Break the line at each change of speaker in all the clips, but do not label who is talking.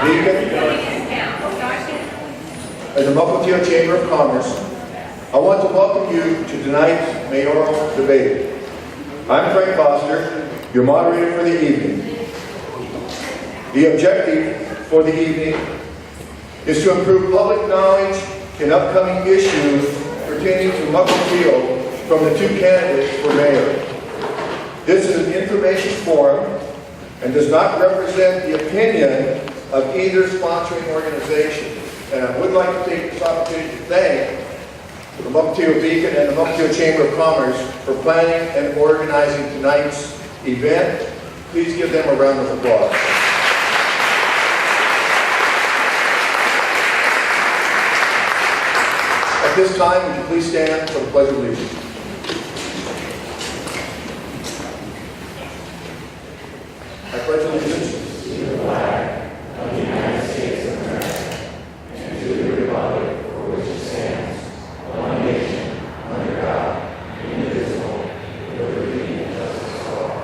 Beacon and the Mukilteo Chamber of Commerce, I want to welcome you to tonight's mayoral debate. I'm Frank Foster, your moderator for the evening. The objective for the evening is to improve public knowledge in upcoming issues pertaining to Mukilteo from the two candidates for mayor. This is an information forum and does not represent the opinion of either sponsoring organization. And I would like to take this opportunity to thank the Mukilteo Beacon and the Mukilteo Chamber of Commerce for planning and organizing tonight's event. Please give them a round of applause. At this time, would you please stand for the Pledge of Allegiance? I pledge allegiance
to the flag of the United States of America and to the republic for which it stands, one nation, under God, indivisible, with liberty and justice for all.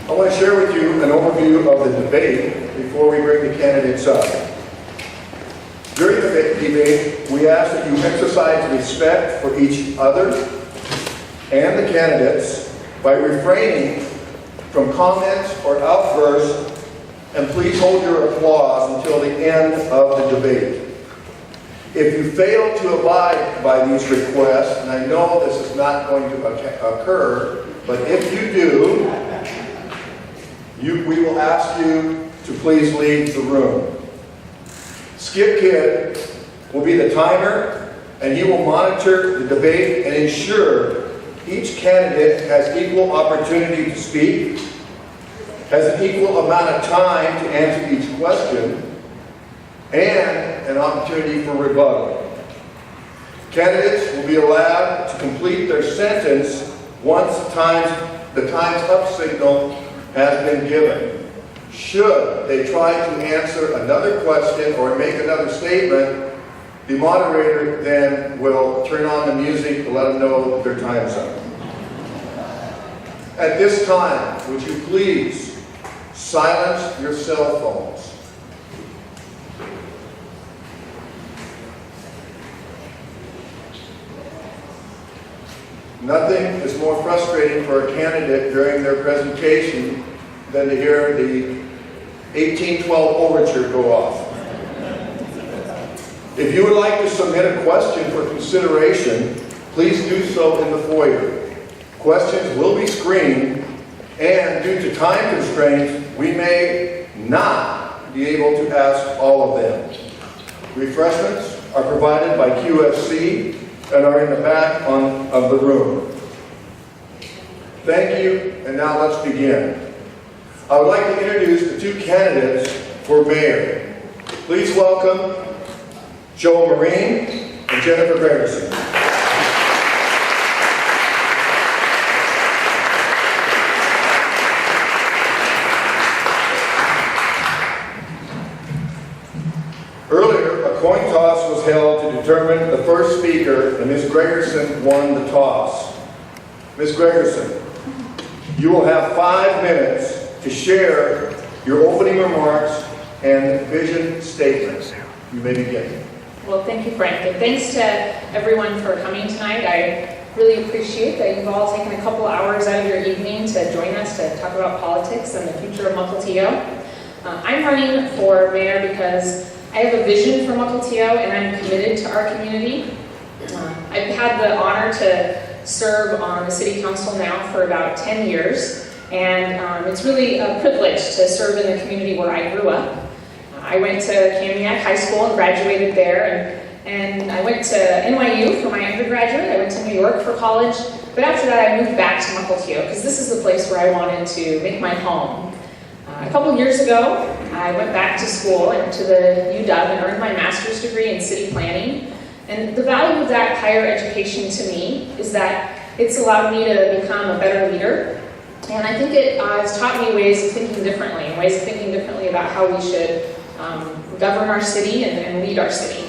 I want to share with you an overview of the debate before we bring the candidates up. During the debate, we ask that you exercise respect for each other and the candidates by refraining from comments or outbursts, and please hold your applause until the end of the debate. If you fail to abide by these requests, and I know this is not going to occur, but if you do, we will ask you to please leave the room. Skip Kidd will be the timer, and he will monitor the debate and ensure each candidate has equal opportunity to speak, has an equal amount of time to answer each question, and an opportunity for rebuttal. Candidates will be allowed to complete their sentence once the time's up signal has been given. Should they try to answer another question or make another statement, the moderator then will turn on the music to let them know that their time is up. At this time, would you please silence your cell phones? Nothing is more frustrating for a candidate during their presentation than to hear the 1812 overture go off. If you would like to submit a question for consideration, please do so in the foyer. Questions will be screened, and due to time constraints, we may not be able to ask all of them. Refreshments are provided by QFC and are in the back of the room. Thank you, and now let's begin. I would like to introduce the two candidates for mayor. Please welcome Joe Marine and Jennifer Gregerson. Earlier, a coin toss was held to determine the first speaker, and Ms. Gregerson won the toss. Ms. Gregerson, you will have 5 minutes to share your opening remarks and vision statements. You may begin.
Well, thank you, Frank, and thanks to everyone for coming tonight. I really appreciate that you've all taken a couple hours out of your evening to join us to talk about politics and the future of Mukilteo. I'm running for mayor because I have a vision for Mukilteo and I'm committed to our community. I've had the honor to serve on the city council now for about 10 years, and it's really a privilege to serve in the community where I grew up. I went to Kamiak High School and graduated there, and I went to NYU for my undergraduate. I went to New York for college, but after that I moved back to Mukilteo because this is the place where I wanted to make my home. A couple years ago, I went back to school and to the UW and earned my master's degree in city planning. And the value of that higher education to me is that it's allowed me to become a better leader. And I think it has taught me ways of thinking differently, and ways of thinking differently about how we should govern our city and lead our city.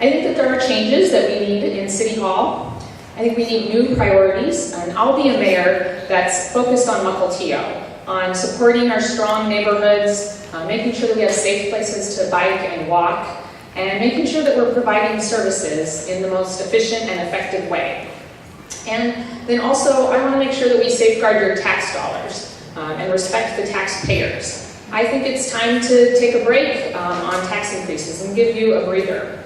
I think that there are changes that we need in City Hall. I think we need new priorities, and I'll be a mayor that's focused on Mukilteo, on supporting our strong neighborhoods, making sure that we have safe places to bike and walk, and making sure that we're providing services in the most efficient and effective way. And then also, I want to make sure that we safeguard your tax dollars and respect the taxpayers. I think it's time to take a break on tax increases and give you a breather.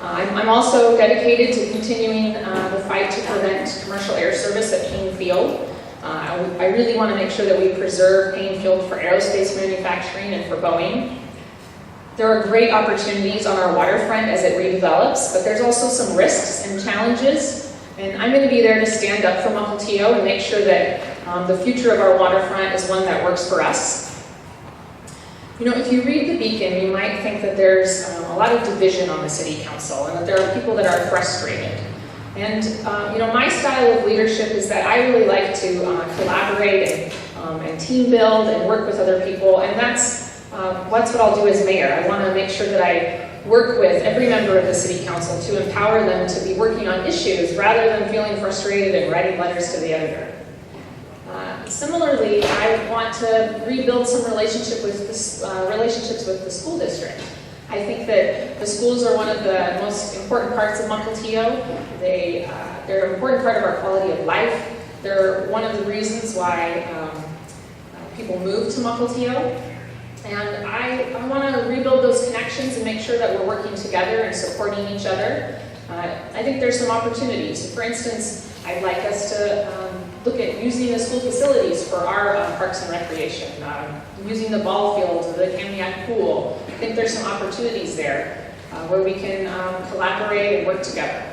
I'm also dedicated to continuing the fight to prevent commercial air service at Payne Field. I really want to make sure that we preserve Payne Field for aerospace manufacturing and for Boeing. There are great opportunities on our waterfront as it redevelops, but there's also some risks and challenges, and I'm going to be there to stand up for Mukilteo and make sure that the future of our waterfront is one that works for us. You know, if you read the Beacon, you might think that there's a lot of division on the City Council and that there are people that are frustrated. And you know, my style of leadership is that I really like to collaborate and team build and work with other people, and that's what I'll do as mayor. I want to make sure that I work with every member of the City Council to empower them to be working on issues rather than feeling frustrated and writing letters to the editor. Similarly, I want to rebuild some relationships with the school district. I think that the schools are one of the most important parts of Mukilteo. They're an important part of our quality of life. They're one of the reasons why people move to Mukilteo. And I want to rebuild those connections and make sure that we're working together and supporting each other. I think there's some opportunities. For instance, I'd like us to look at using the school facilities for our parks and recreation, using the ball fields or the Kamiak pool. I think there's some opportunities there where we can collaborate and work together.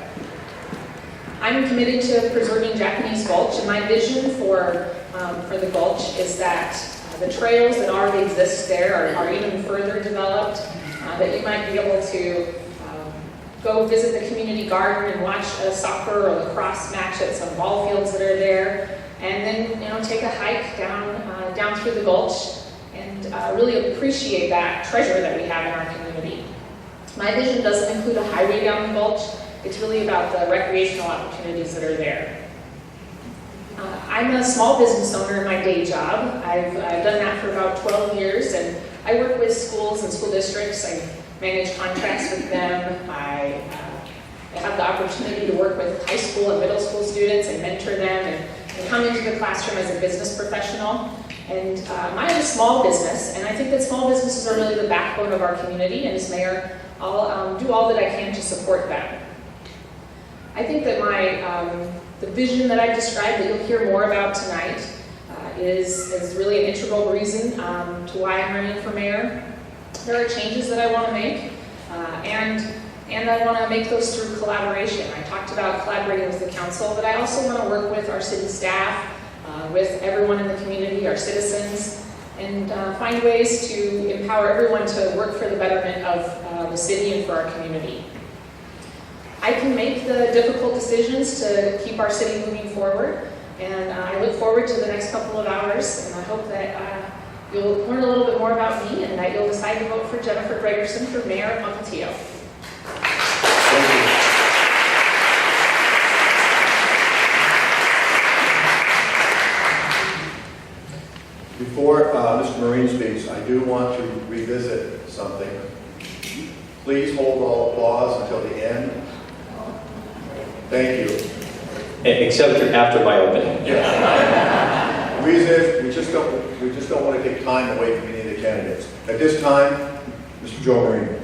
I'm committed to preserving Japanese Gulch, and my vision for the Gulch is that the trails that already exist there are even further developed, that you might be able to go visit the community garden and watch a soccer or lacrosse match at some ball fields that are there, and then take a hike down through the Gulch and really appreciate that treasure that we have in our community. My vision doesn't include a highway down the Gulch. It's really about the recreational opportunities that are there. I'm a small business owner in my day job. I've done that for about 12 years, and I work with schools and school districts. I manage contracts with them. I have the opportunity to work with high school and middle school students and mentor them and come into the classroom as a business professional. And mine is a small business, and I think that small businesses are really the backbone of our community, and as mayor, I'll do all that I can to support them. I think that the vision that I've described that you'll hear more about tonight is really an integral reason to why I'm running for mayor. There are changes that I want to make, and I want to make those through collaboration. I talked about collaborating with the council, but I also want to work with our city staff, with everyone in the community, our citizens, and find ways to empower everyone to work for the betterment of the city and for our community. I can make the difficult decisions to keep our city moving forward, and I look forward to the next couple of hours, and I hope that you'll learn a little bit more about me and that you'll decide to vote for Jennifer Gregerson for mayor of Mukilteo.
Thank you. Before Mr. Marine speaks, I do want to revisit something. Please hold all applause until the end. Thank you.
Except after my opening.
Yeah. The reason is we just don't want to take time away from any of the candidates. At this time, Mr. Joe Marine.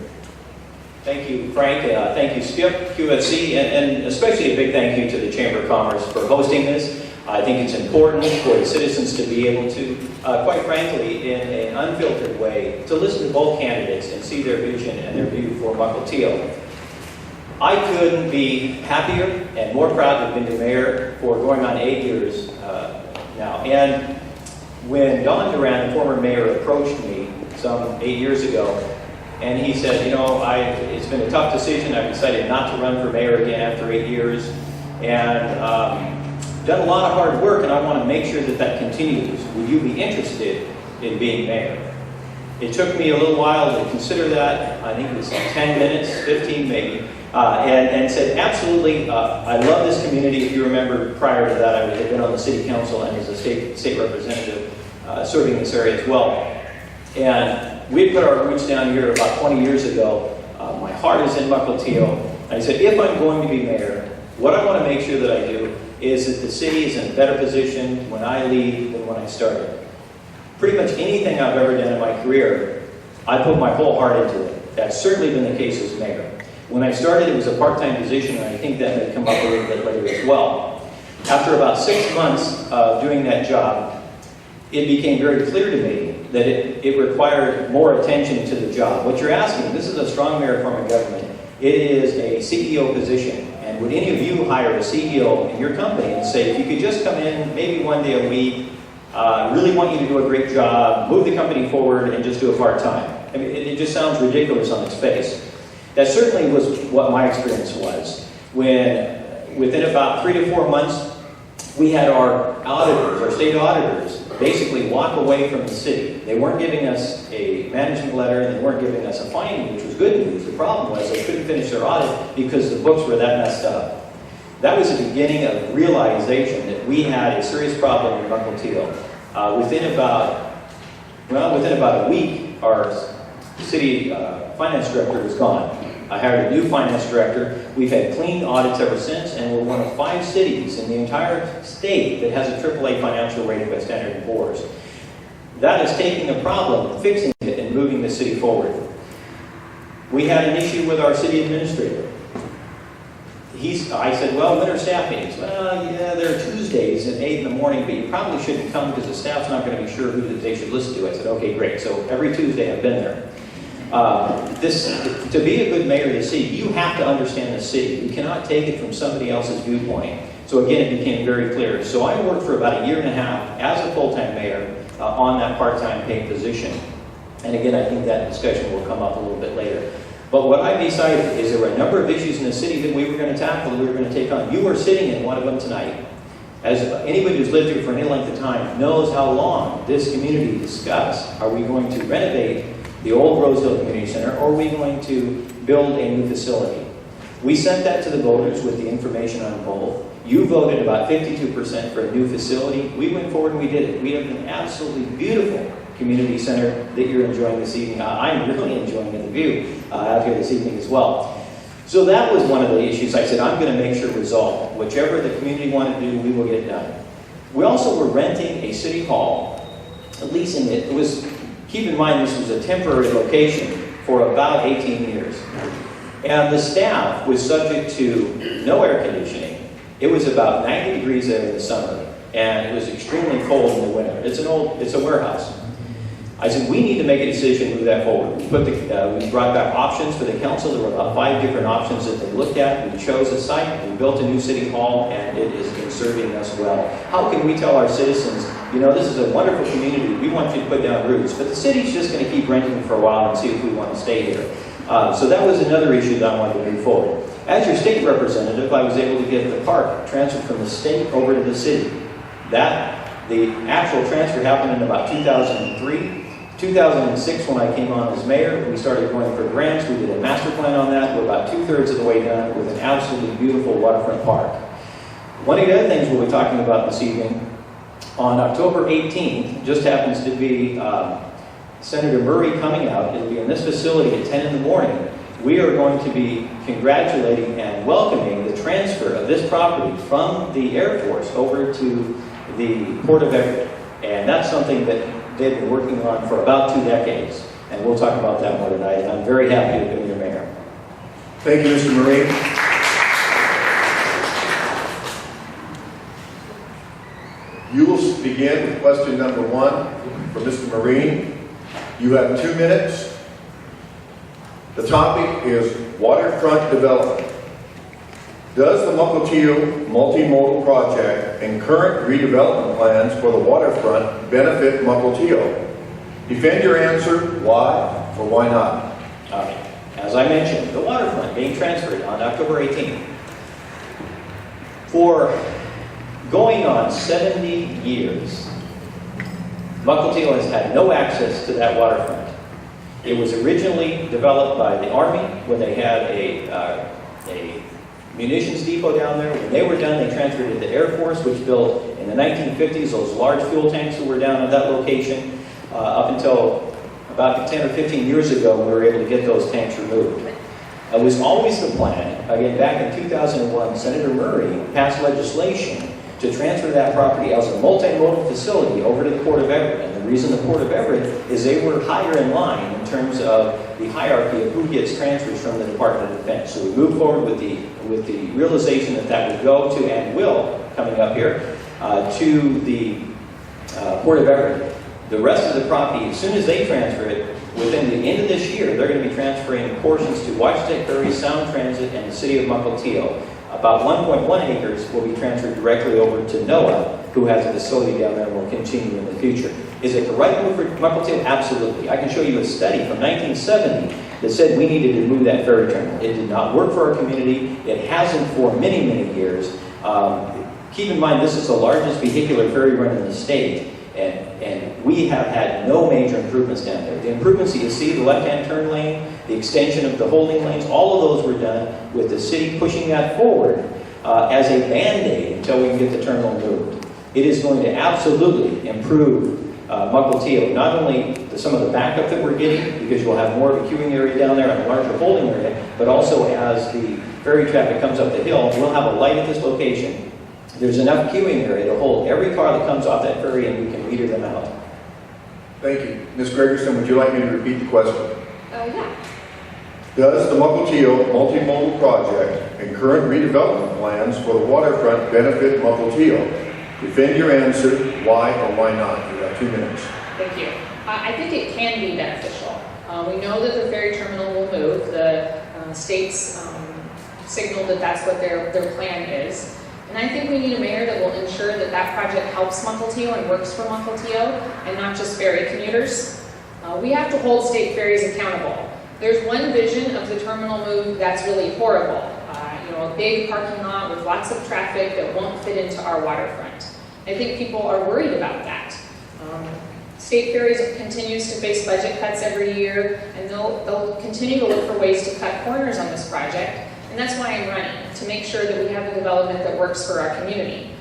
Thank you, Frank. Thank you, Skip, QFC, and especially a big thank you to the Chamber of Commerce for hosting this. I think it's important for the citizens to be able to, quite frankly, in an unfiltered way, to listen to both candidates and see their vision and their view for Mukilteo. I couldn't be happier and more proud to have been the mayor for going on 8 years now. And when Don Duran, the former mayor, approached me some 8 years ago, and he said, it's been a tough decision. I've decided not to run for mayor again after 8 years, and done a lot of hard work, and I want to make sure that that continues. Would you be interested in being mayor? It took me a little while to consider that. I think it was 10 minutes, 15 maybe. and said, absolutely, I love this community. If you remember, prior to that, I had been on the city council and as a state representative serving this area as well. And we put our roots down here about 20 years ago. My heart is in Mukilteo. I said, if I'm going to be mayor, what I want to make sure that I do is that the city is in a better position when I leave than when I started. Pretty much anything I've ever done in my career, I put my whole heart into it. That's certainly been the case as mayor. When I started, it was a part-time position, and I think that may come up a little bit later as well. After about 6 months of doing that job, it became very clear to me that it required more attention to the job. What you're asking, this is a strong mayor form of government. It is a CEO position. And would any of you hire a CEO in your company and say, if you could just come in maybe one day a week, really want you to do a great job, move the company forward, and just do it part-time? I mean, it just sounds ridiculous on its face. That certainly was what my experience was. When, within about 3 to 4 months, we had our auditors, our state auditors, basically walk away from the city. They weren't giving us a management letter, and they weren't giving us a finding, which was good news. The problem was they couldn't finish their audit because the books were that messed up. That was the beginning of realization that we had a serious problem in Mukilteo. Within about a week, our city finance director was gone. I hired a new finance director. We've had clean audits ever since, and we're one of 5 cities in the entire state that has a AAA financial rating by Standard & Poor's. That is taking a problem, fixing it, and moving the city forward. We had an issue with our city administrator. I said, well, when are staff meetings? Well, yeah, they're Tuesdays at 8 in the morning, but you probably shouldn't come because the staff's not going to be sure who they should listen to. I said, okay, great. So every Tuesday I've been there. To be a good mayor of the city, you have to understand the city. You cannot take it from somebody else's viewpoint. So again, it became very clear. So I worked for about 1.5 years as a full-time mayor on that part-time paid position. And again, I think that discussion will come up a little bit later. But what I decided is there were a number of issues in the city that we were going to tackle, that we were going to take on. You are sitting in one of them tonight. As anybody who's lived here for any length of time knows how long this community discussed, are we going to renovate the old Rose Hill Community Center, or are we going to build a new facility? We sent that to the voters with the information on both. You voted about 52% for a new facility. We went forward and we did it. We have an absolutely beautiful community center that you're enjoying this evening. I'm really enjoying the view out here this evening as well. So that was one of the issues I said, I'm going to make sure resolved. Whichever the community wanted to do, we will get done. We also were renting a city hall, leasing it. It was, keep in mind, this was a temporary location for about 18 years. And the staff was subject to no air conditioning. It was about 90 degrees there in the summer, and it was extremely cold in the winter. It's a warehouse. I said, we need to make a decision to move that forward. We brought back options for the council. There were about 5 different options that they looked at. We chose a site, we built a new city hall, and it is been serving us well. How can we tell our citizens, you know, this is a wonderful community, we want you to put down roots, but the city's just going to keep renting for a while and see if we want to stay here. So that was another issue that I wanted to move forward. As your state representative, I was able to get the park transferred from the state over to the city. The actual transfer happened in about 2003. 2006, when I came on as mayor, we started going for grants. We did a master plan on that. We're about 2/3 of the way done with an absolutely beautiful waterfront park. One of the other things we'll be talking about this evening, on October 18th, just happens to be Senator Murray coming out. It'll be in this facility at 10 in the morning. We are going to be congratulating and welcoming the transfer of this property from the Air Force over to the Port of Everett. And that's something that they've been working on for about 2 decades. And we'll talk about that more tonight. And I'm very happy to be your mayor.
Thank you, Mr. Marine. You will begin with question number 1 for Mr. Marine. You have 2 minutes. The topic is waterfront development. Does the Mukilteo multimodal project and current redevelopment plans for the waterfront benefit Mukilteo? Defend your answer, why or why not?
As I mentioned, the waterfront being transferred on October 18th. For going on 70 years, Mukilteo has had no access to that waterfront. It was originally developed by the Army when they had a munitions depot down there. When they were done, they transferred it to Air Force, which built in the 1950s those large fuel tanks that were down at that location. Up until about 10 or 15 years ago, we were able to get those tanks removed. It was always the plan, again, back in 2001, Senator Murray passed legislation to transfer that property as a multimodal facility over to the Port of Everett. And the reason the Port of Everett is they were higher in line in terms of the hierarchy of who gets transfers from the Department of Defense. So we moved forward with the realization that that would go to, and will, coming up here, to the Port of Everett. The rest of the property, as soon as they transfer it, within the end of this year, they're going to be transferring portions to Washington Ferry, Sound Transit, and the City of Mukilteo. About 1.1 acres will be transferred directly over to NOAA, who has a facility down there and will continue in the future. Is it the right move for Mukilteo? Absolutely. I can show you a study from 1970 that said we needed to move that ferry terminal. It did not work for our community. It hasn't for many, many years. Keep in mind, this is the largest vehicular ferry run in the state. And we have had no major improvements down there. The improvements that you see, the left-hand turn lane, the extension of the holding lanes, all of those were done with the city pushing that forward as a Band-Aid until we can get the terminal moved. It is going to absolutely improve Mukilteo, not only some of the backup that we're getting, because you'll have more of a queuing area down there and a larger holding area, but also as the ferry traffic comes up the hill, we'll have a light at this location. There's enough queuing area to hold every car that comes off that ferry, and we can meter them out.
Thank you. Ms. Gregerson, would you like me to repeat the question?
Yeah.
Does the Mukilteo multimodal project and current redevelopment plans for the waterfront benefit Mukilteo? Defend your answer, why or why not. You've got 2 minutes.
Thank you. I think it can be beneficial. We know that the ferry terminal will move. The state's signaled that that's what their plan is. And I think we need a mayor that will ensure that that project helps Mukilteo and works for Mukilteo, and not just ferry commuters. We have to hold state ferries accountable. There's one vision of the terminal move that's really horrible. A big parking lot with lots of traffic that won't fit into our waterfront. I think people are worried about that. State Ferries continues to face budget cuts every year, and they'll continue to look for ways to cut corners on this project. And that's why I'm running, to make sure that we have a development that works for our community.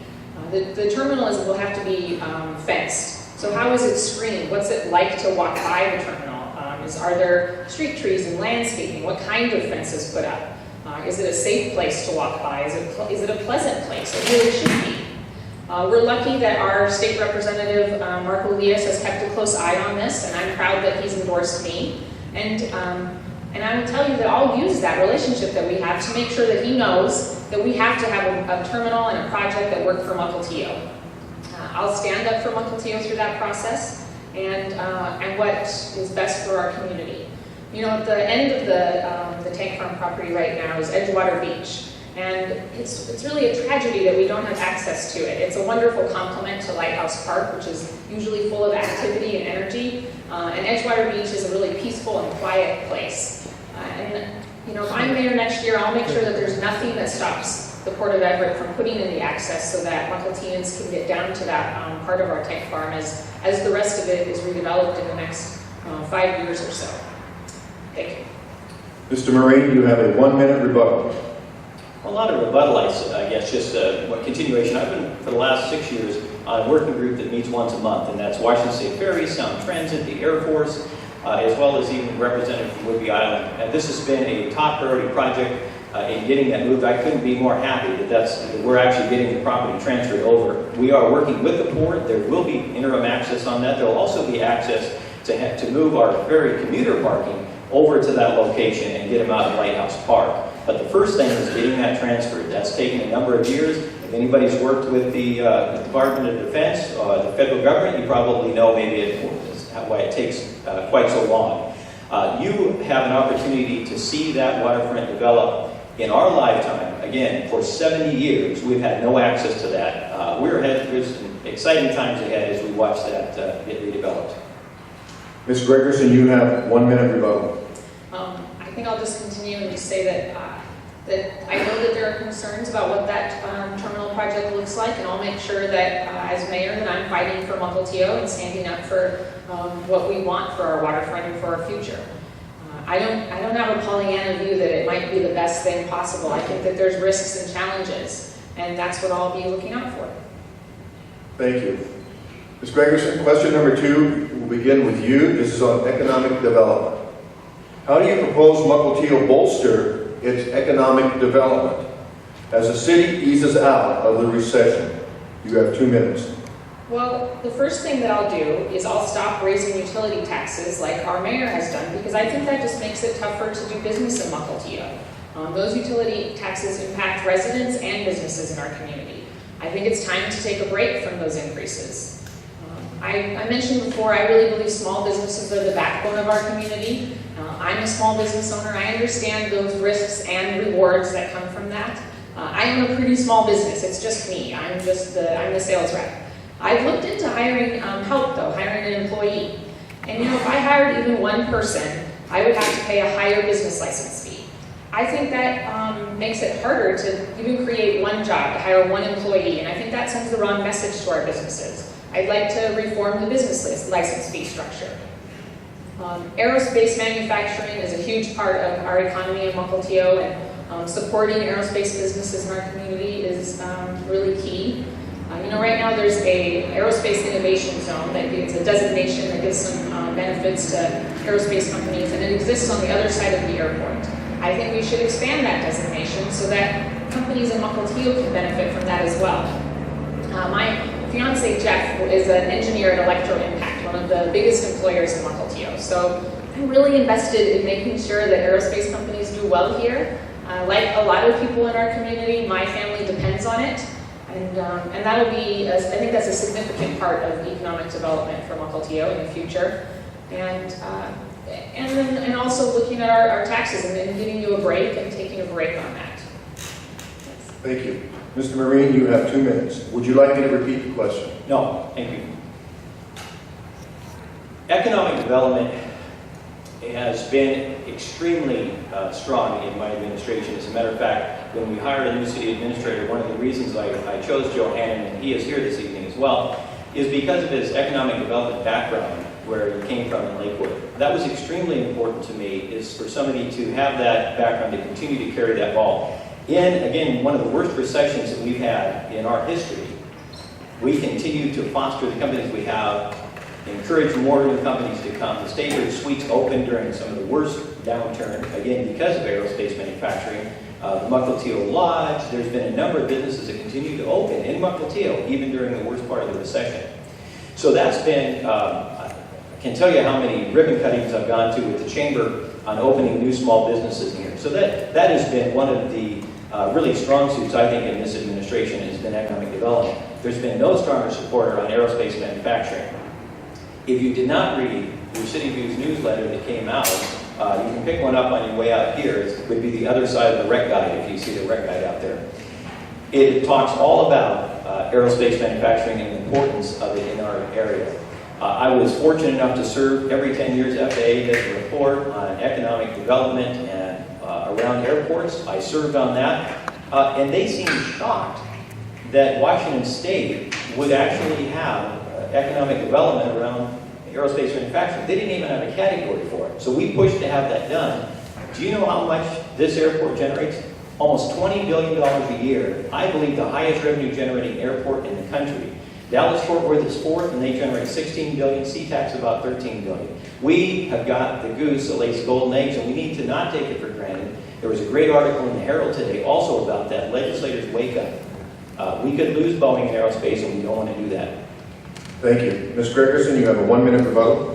The terminal will have to be fenced. So how is it screened? What's it like to walk by the terminal? Are there street trees and landscaping? What kind of fences put up? Is it a safe place to walk by? Is it a pleasant place? It really should be. We're lucky that our state representative, Mark Elias, has kept a close eye on this, and I'm proud that he's endorsed me. And I will tell you that I'll use that relationship that we have to make sure that he knows that we have to have a terminal and a project that work for Mukilteo. I'll stand up for Mukilteo through that process and what is best for our community. At the end of the tank farm property right now is Edgewater Beach. And it's really a tragedy that we don't have access to it. It's a wonderful complement to Lighthouse Park, which is usually full of activity and energy. And Edgewater Beach is a really peaceful and quiet place. If I'm mayor next year, I'll make sure that there's nothing that stops the Port of Everett from putting in the access so that Mukilteans can get down to that part of our tank farm as the rest of it is redeveloped in the next 5 years or so. Thank you.
Mr. Marine, you have a 1-minute rebuttal.
A lot of rebuttal, I guess, just what continuation. I've been, for the last 6 years, on a working group that meets once a month, and that's Washington State Ferry, Sound Transit, the Air Force, as well as even represented from Whidbey Island. And this has been a top priority project in getting that moved. I couldn't be more happy that we're actually getting the property transferred over. We are working with the port. There will be interim access on that. There will also be access to move our ferry commuter parking over to that location and get them out of Lighthouse Park. But the first thing is getting that transferred. That's taken a number of years. If anybody's worked with the Department of Defense, the federal government, you probably know maybe why it takes quite so long. You have an opportunity to see that waterfront develop in our lifetime. Again, for 70 years, we've had no access to that. There's exciting times ahead as we watch that get redeveloped.
Ms. Gregerson, you have 1-minute rebuttal.
I think I'll just continue and just say that I know that there are concerns about what that terminal project looks like, and I'll make sure that as mayor that I'm fighting for Mukilteo and standing up for what we want for our waterfront and for our future. I don't have a Pollyanna view that it might be the best thing possible. I think that there's risks and challenges, and that's what I'll be looking out for.
Thank you. Ms. Gregerson, question number 2 will begin with you. This is on economic development. How do you propose Mukilteo bolster its economic development as the city eases out of the recession? You have 2 minutes.
Well, the first thing that I'll do is I'll stop raising utility taxes like our mayor has done, because I think that just makes it tougher to do business in Mukilteo. Those utility taxes impact residents and businesses in our community. I think it's time to take a break from those increases. I mentioned before, I really believe small businesses are the backbone of our community. I'm a small business owner. I understand those risks and rewards that come from that. I own a pretty small business. It's just me. I'm the sales rep. I've looked into hiring help though, hiring an employee. And if I hired even one person, I would have to pay a higher business license fee. I think that makes it harder to even create one job, to hire one employee, and I think that sends the wrong message to our businesses. I'd like to reform the business license fee structure. Aerospace manufacturing is a huge part of our economy in Mukilteo, and supporting aerospace businesses in our community is really key. Right now there's a aerospace innovation zone that it's a designation that gives some benefits to aerospace companies, and it exists on the other side of the airport. I think we should expand that designation so that companies in Mukilteo can benefit from that as well. My fiance Jeff is an engineer at Electro Impact, one of the biggest employers in Mukilteo. So I'm really invested in making sure that aerospace companies do well here. Like a lot of people in our community, my family depends on it. And that'll be, I think that's a significant part of economic development for Mukilteo in the future. And also looking at our taxes and giving you a break and taking a break on that.
Thank you. Mr. Marine, you have 2 minutes. Would you like me to repeat the question?
No, thank you. Economic development has been extremely strong in my administration. As a matter of fact, when we hired a new city administrator, one of the reasons I chose Joe Hannon, and he is here this evening as well, is because of his economic development background, where he came from in Lakewood. That was extremely important to me, is for somebody to have that background to continue to carry that ball. In, again, one of the worst recessions that we've had in our history, we continue to foster the companies we have, encourage more new companies to come. The Statewide Suites opened during some of the worst downturn, again, because of aerospace manufacturing. The Mukilteo Lodge, there's been a number of businesses that continue to open in Mukilteo, even during the worst part of the recession. So that's been, I can tell you how many ribbon cuttings I've gone to with the Chamber on opening new small businesses here. So that has been one of the really strong suits, I think, in this administration, has been economic development. There's been no stronger supporter on aerospace manufacturing. If you did not read your City Views newsletter that came out, you can pick one up on your way out here. It would be the other side of the rec guide, if you see the rec guide out there. It talks all about aerospace manufacturing and the importance of it in our area. I was fortunate enough to serve every 10 years. FAA does a report on economic development and around airports. I served on that, and they seemed shocked that Washington State would actually have economic development around aerospace manufacturing. They didn't even have a category for it. So we pushed to have that done. Do you know how much this airport generates? Almost $20 billion a year. I believe the highest revenue generating airport in the country. Dallas-Fort Worth is fourth, and they generate $16 billion. SeaTac's about $13 billion. We have got the goose that lays golden eggs, and we need to not take it for granted. There was a great article in the Herald today also about that. Legislators, wake up. We could lose Boeing in aerospace, and we don't want to do that.
Thank you. Ms. Gregerson, you have a 1-minute rebuttal.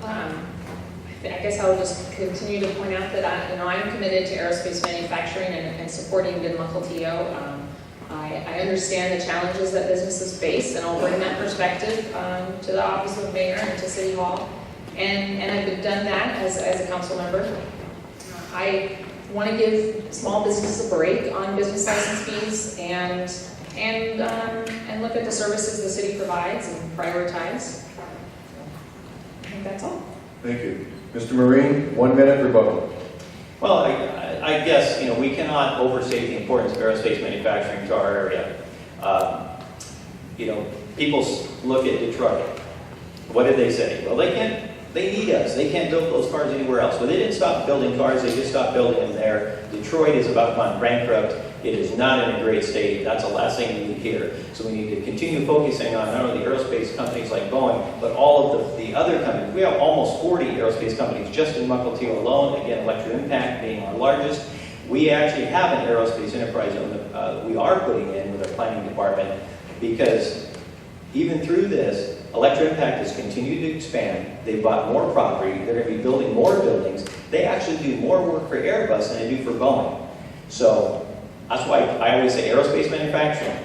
I guess I'll just continue to point out that I'm committed to aerospace manufacturing and supporting it in Mukilteo. I understand the challenges that businesses face, and I'll bring that perspective to the office of mayor and to City Hall. And I've done that as a council member. I want to give small businesses a break on business license fees and look at the services the city provides and prioritize. I think that's all.
Thank you. Mr. Marine, 1-minute rebuttal.
Well, I guess, we cannot overstate the importance of aerospace manufacturing to our area. People look at Detroit. What did they say? Well, they can't They need us. They can't build those cars anywhere else. But they didn't stop building cars. They just stopped building them there. Detroit is about gone bankrupt. It is not in a great state. That's the last thing we need here. So we need to continue focusing on not only the aerospace companies like Boeing, but all of the other companies. We have almost 40 aerospace companies just in Mukilteo alone. Again, Electro Impact being our largest. We actually have an aerospace enterprise zone that we are putting in with our planning department, because even through this, Electro Impact has continued to expand. They've bought more property. They're going to be building more buildings. They actually do more work for Airbus than they do for Boeing. So that's why I always say aerospace manufacturing.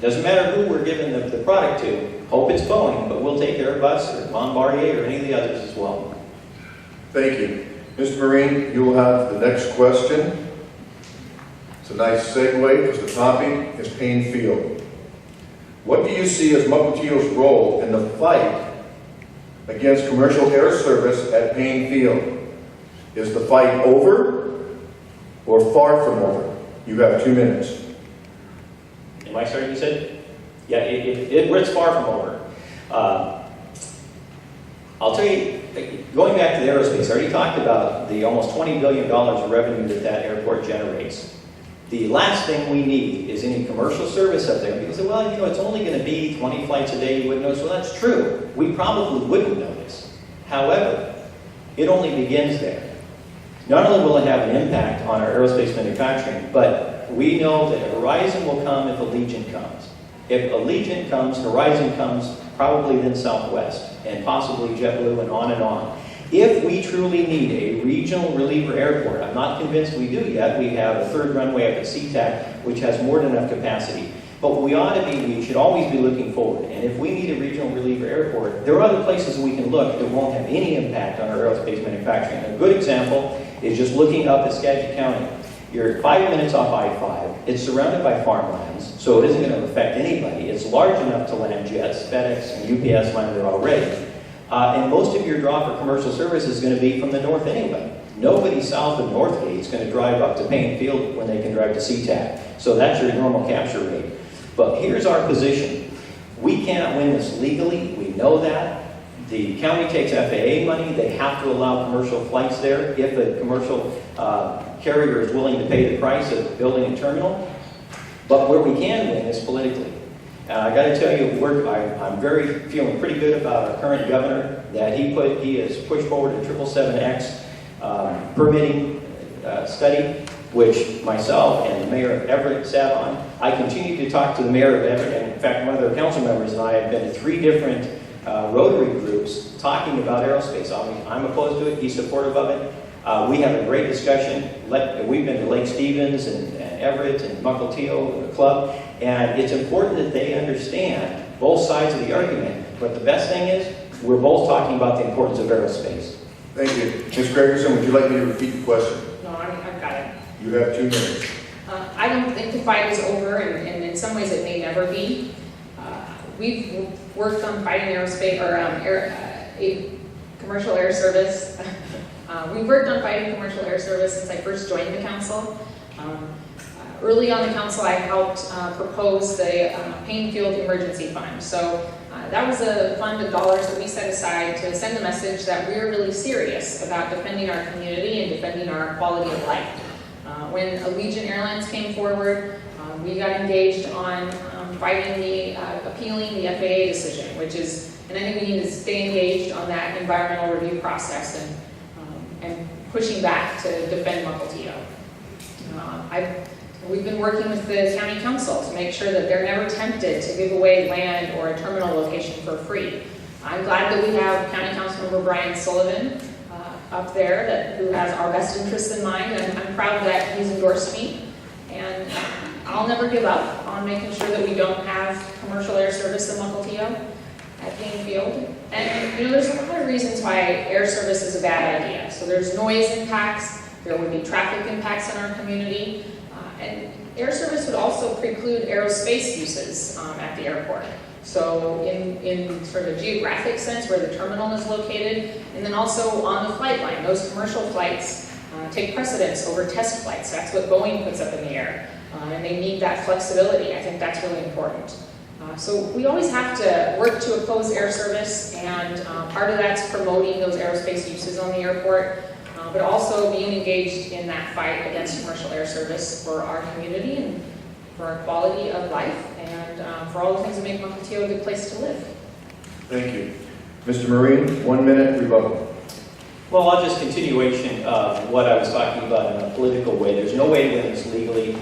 Doesn't matter who we're giving the product to. Hope it's Boeing, but we'll take Airbus or Bombardier or any of the others as well.
Thank you. Mr. Marine, you will have the next question. It's a nice segue because the topic is Payne Field. What do you see as Mukilteo's role in the fight against commercial air service at Payne Field? Is the fight over or far from over? You have 2 minutes.
Am I starting, you said? Yeah, it's far from over. I'll tell you, going back to the aerospace, I already talked about the almost $20 billion of revenue that airport generates. The last thing we need is any commercial service up there. People say, well, you know, it's only going to be 20 flights a day, you wouldn't notice. Well, that's true. We probably wouldn't notice. However, it only begins there. Not only will it have an impact on our aerospace manufacturing, but we know that Horizon will come if Allegiant comes. If Allegiant comes, Horizon comes, probably then Southwest, and possibly JetBlue, and on and on. If we truly need a regional reliever airport, I'm not convinced we do yet. We have a third runway up at SeaTac, which has more than enough capacity. But we should always be looking forward. And if we need a regional reliever airport, there are other places we can look that won't have any impact on our aerospace manufacturing. A good example is just looking up at Skagit County. You're 5 minutes off I-5. It's surrounded by farmlands, so it isn't going to affect anybody. It's large enough to land jets. FedEx and UPS land there already. And most of your draw for commercial service is going to be from the north anyway. Nobody south of Northgate is going to drive up to Payne Field when they can drive to SeaTac. So that's your normal capture rate. But here's our position. We cannot win this legally. We know that. The county takes FAA money. They have to allow commercial flights there if a commercial carrier is willing to pay the price of building a terminal. But where we can win is politically. I got to tell you, I'm feeling pretty good about our current governor, that he has pushed forward a 777X permitting study, which myself and the mayor of Everett sat on. I continue to talk to the mayor of Everett, and in fact, one of their council members and I have been to 3 different Rotary groups talking about aerospace. I'm opposed to it. He's supportive of it. We have a great discussion. We've been to Lake Stevens and Everett and Mukilteo, the club, and it's important that they understand both sides of the argument. But the best thing is, we're both talking about the importance of aerospace.
Thank you. Ms. Gregerson, would you like me to repeat the question?
No, I've got it.
You have 2 minutes.
I don't think the fight is over, and in some ways it may never be. We've worked on fighting aerospace, or commercial air service. We've worked on fighting commercial air service since I first joined the council. Early on the council, I helped propose the Payne Field Emergency Fund. So that was a fund of dollars that we set aside to send a message that we're really serious about defending our community and defending our quality of life. When Allegiant Airlines came forward, we got engaged on fighting appealing the FAA decision, which is, and I think we need to stay engaged on that environmental review process and pushing back to defend Mukilteo. We've been working with the county council to make sure that they're never tempted to give away land or a terminal location for free. I'm glad that we have County Councilmember Brian Sullivan up there who has our best interests in mind, and I'm proud that he's endorsed me. And I'll never give up on making sure that we don't have commercial air service in Mukilteo at Payne Field. And there's a lot of reasons why air service is a bad idea. So there's noise impacts, there would be traffic impacts in our community, and air service would also preclude aerospace uses at the airport. So in sort of a geographic sense where the terminal is located, and then also on the flight line, those commercial flights take precedence over test flights. That's what Boeing puts up in the air, and they need that flexibility. I think that's really important. So we always have to work to oppose air service, and part of that's promoting those aerospace uses on the airport, but also being engaged in that fight against commercial air service for our community and for our quality of life, and for all the things that make Mukilteo a good place to live.
Thank you. Mr. Marine, 1 minute rebuttal.
Well, I'll just continuation of what I was talking about in a political way. There's no way to win this legally.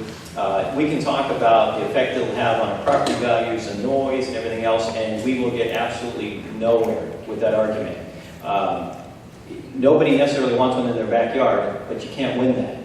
We can talk about the effect it'll have on our property values and noise and everything else, and we will get absolutely nowhere with that argument. Nobody necessarily wants one in their backyard, but you can't win that.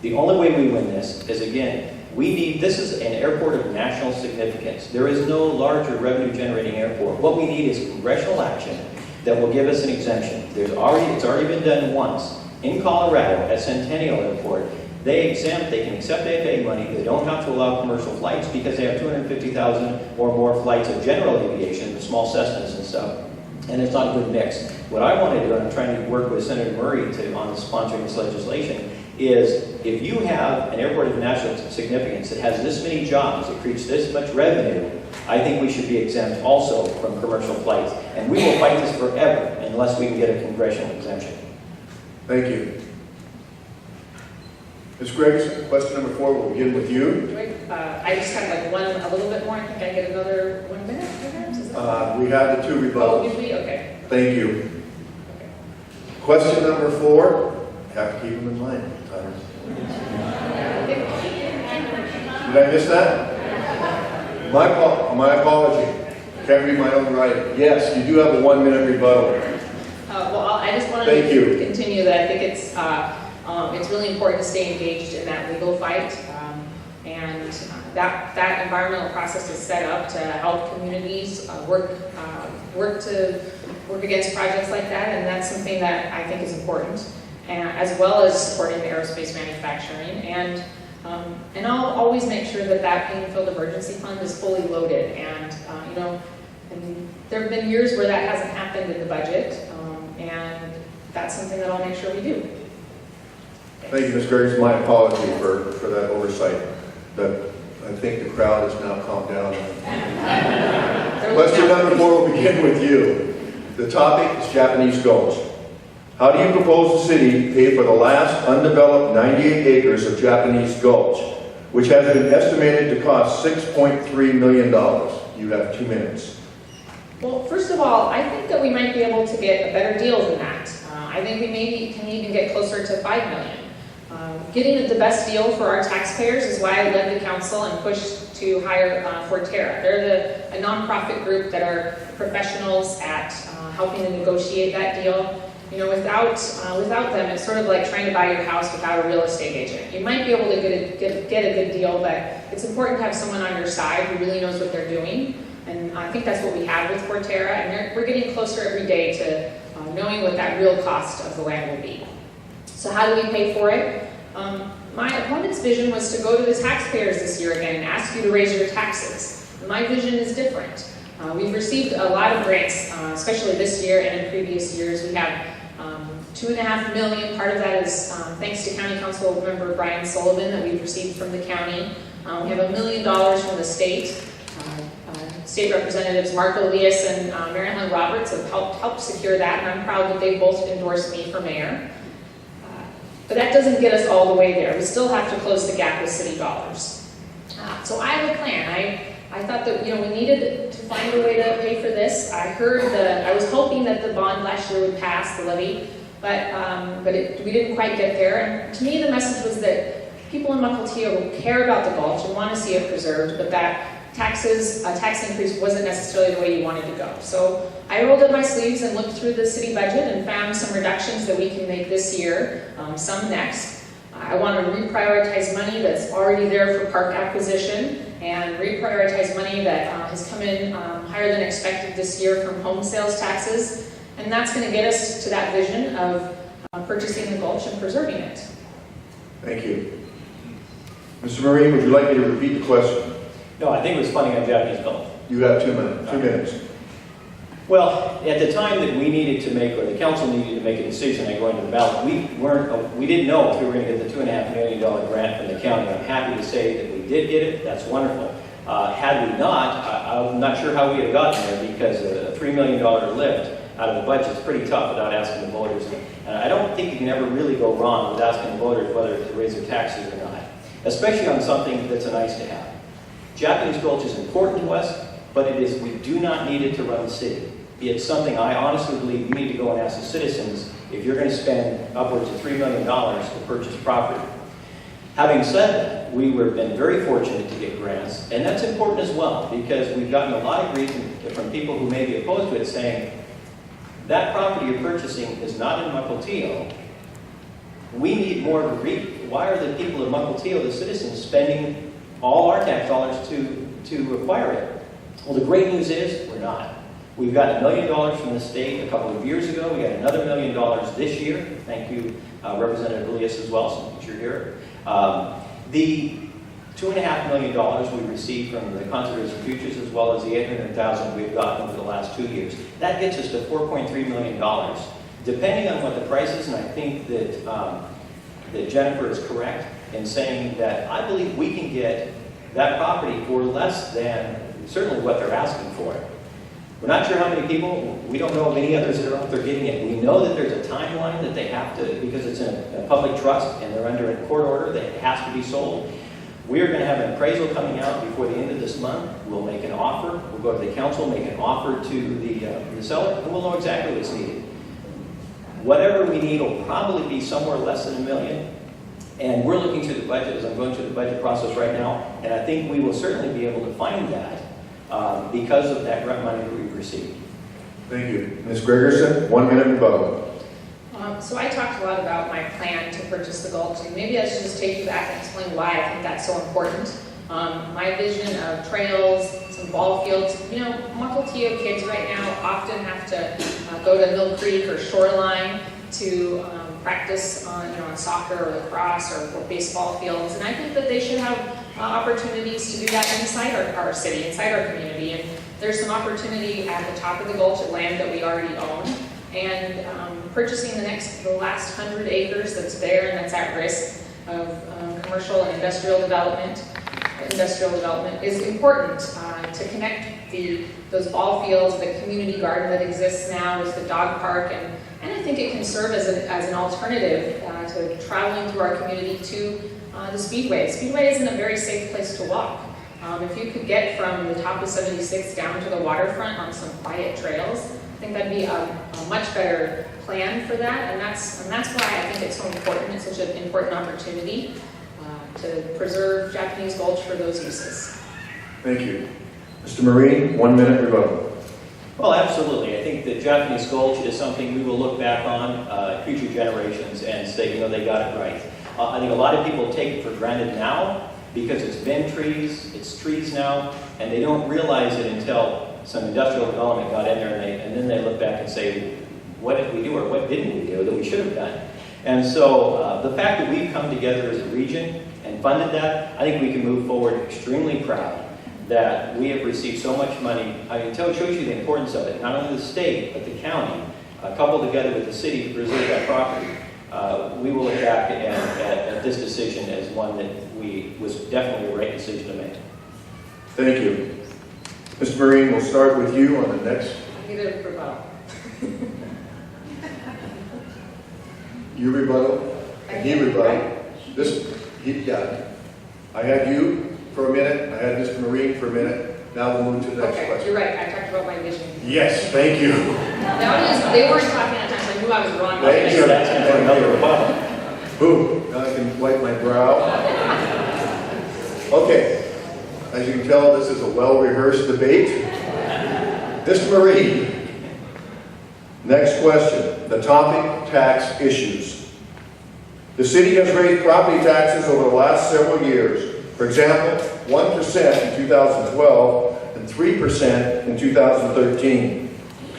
The only way we win this is, again, this is an airport of national significance. There is no larger revenue-generating airport. What we need is congressional action that will give us an exemption. It's already been done once. In Colorado, at Centennial Airport, they can accept FAA money. They don't have to allow commercial flights because they have 250,000 or more flights of general aviation, the small Cessnas and stuff. And it's not a good mix. What I want to do, and I'm trying to work with Senator Murray on sponsoring this legislation, is if you have an airport of national significance that has this many jobs, that creates this much revenue, I think we should be exempt also from commercial flights. And we will fight this forever unless we can get a congressional exemption.
Thank you. Ms. Gregerson, question number 4, we'll begin with you.
I just have like a little bit more. I think I get another 1 minute, perhaps? Is that
We have the 2
Oh,
rebuttals.
did we? Okay.
Thank you. Question number 4, have to keep them in mind. Did I miss that? My apology. Can't read my own writing. Yes, you do have a 1 minute rebuttal.
Well, I just wanted
Thank
to
you.
continue that. I think it's really important to stay engaged in that legal fight, and that environmental process is set up to help communities work against projects like that, and that's something that I think is important, and as well as supporting the aerospace manufacturing. And I'll always make sure that paying field emergency fund is fully loaded. And and there have been years where that hasn't happened in the budget, and that's something that I'll make sure we do.
Thank you, Ms. Gregerson. My apology for that oversight. I think the crowd has now calmed down. Question number 4 will begin with you. The topic is Japanese Gulch. How do you propose the city pay for the last undeveloped 98 acres of Japanese Gulch, which has been estimated to cost $6.3 million? You have 2 minutes.
Well, first of all, I think that we might be able to get a better deal than that. I think we maybe can even get closer to $5 million. Getting the best deal for our taxpayers is why I led the council and pushed to hire Forterra. They're a nonprofit group that are professionals at helping to negotiate that deal. Without them, it's sort of like trying to buy your house without a real estate agent. You might be able to get a good deal, but it's important to have someone on your side who really knows what they're doing. And I think that's what we have with Forterra, and we're getting closer every day to knowing what that real cost of the land will be. So how do we pay for it? My opponent's vision was to go to the taxpayers this year again and ask you to raise your taxes. My vision is different. We've received a lot of grants, especially this year and in previous years. We have $2.5 million. Part of that is thanks to County Council member Brian Sullivan that we've received from the county. We have $1 million from the state. State Representatives Mark Elias and Mary Helen Roberts have helped secure that, and I'm proud that they both endorsed me for mayor. But that doesn't get us all the way there. We still have to close the gap with city dollars. So I have a plan. I thought that we needed to find a way to pay for this. I was hoping that the bond last year would pass, the levy, but we didn't quite get there. And to me, the message was that people in Mukilteo care about the gulch and want to see it preserved, but that a tax increase wasn't necessarily the way you wanted to go. So I rolled up my sleeves and looked through the city budget and found some reductions that we can make this year, some next. I want to reprioritize money that's already there for park acquisition and reprioritize money that has come in higher than expected this year from home sales taxes. And that's going to get us to that vision of purchasing the gulch and preserving it.
Thank you. Mr. Marine, would you like me to repeat the question?
No, I think it was funding on Japanese Gulch.
You have 2 minutes. 2 minutes.
Well, at the time that we needed to make, or the council needed to make a decision on going to the ballot, we didn't know if we were going to get the $2.5 million grant from the county. I'm happy to say that we did get it. That's wonderful. Had we not, I'm not sure how we have gotten there, because a $3 million lift out of the budget is pretty tough without asking the voters. And I don't think you can ever really go wrong with asking the voters whether to raise their taxes or not, especially on something that's a nice to have. Japanese Gulch is important to us, but we do not need it to run the city. It's something I honestly believe you need to go and ask the citizens if you're going to spend upwards of $3 million to purchase property. Having said that, we've been very fortunate to get grants, and that's important as well, because we've gotten a lot of grief from people who may be opposed to it, saying, that property you're purchasing is not in Mukilteo. We need more of a reach. Why are the people of Mukilteo, the citizens, spending all our tax dollars to acquire it? Well, the great news is we're not. We've got $1 million from the state a couple of years ago. We got another $1 million this year. Thank you, Representative Elias, as well, since you're here. The $2.5 million we received from the Conservation Futures, as well as the $800,000 we've gotten over the last 2 years. That gets us to $4.3 million. Depending on what the price is, and I think that Jennifer is correct in saying that I believe we can get that property for less than certainly what they're asking for it. We're not sure how many people, we don't know of any others that are out there getting it. We know that there's a timeline that they have to, because it's in a public trust and they're under a court order that it has to be sold. We are going to have an appraisal coming out before the end of this month. We'll make an offer. We'll go to the council, make an offer to the seller, and we'll know exactly what's needed. Whatever we need will probably be somewhere less than $1 million. And we're looking through the budget as I'm going through the budget process right now, and I think we will certainly be able to find that because of that grant money that we've received.
Thank you. Ms. Gregerson, 1 minute rebuttal.
So I talked a lot about my plan to purchase the Gulch, and maybe I should just take you back and explain why I think that's so important. My vision of trails, some ball fields. You know, Mukilteo kids right now often have to go to Mill Creek or Shoreline to practice on soccer or lacrosse or baseball fields, and I think that they should have opportunities to do that inside our city, inside our community. And there's some opportunity at the top of the Gulch at land that we already own, and purchasing the last 100 acres that's there and that's at risk of commercial and industrial development is important to connect those ball fields, the community garden that exists now with the dog park, and I think it can serve as an alternative to traveling through our community to the Speedway. Speedway isn't a very safe place to walk. If you could get from the top of 76 down to the waterfront on some quiet trails, I think that'd be a much better plan for that, and that's why I think it's so important. It's such an important opportunity to preserve Japanese Gulch for those uses.
Thank you. Mr. Marine, 1 minute rebuttal.
Well, absolutely. I think that Japanese Gulch is something we will look back on future generations and say, they got it right. I think a lot of people take it for granted now because it's been trees, it's trees now, and they don't realize it until some industrial development got in there, and then they look back and say, what did we do or what didn't we do that we should have done? And so the fact that we've come together as a region and funded that, I think we can move forward extremely proud that we have received so much money. I can tell, it shows you the importance of it, not only the state, but the county, coupled together with the city to preserve that property. We will look back at this decision as one that was definitely the right decision to make.
Thank you. Mr. Marine, we'll start with you on the next.
Either rebuttal.
You rebuttal, and he rebuttal. I had you for a minute, I had Mr. Marine for a minute. Now we'll move to the next question.
You're right. I talked about my vision.
Yes, thank you.
They weren't talking at the time, so I knew I was wrong.
Thank you.
That's another rebuttal.
Boom. Now I can wipe my brow. Okay. As you can tell, this is a well-rehearsed debate. Mr. Marine, next question. The topic, tax issues. The city has raised property taxes over the last several years. For example, 1% in 2012 and 3% in 2013.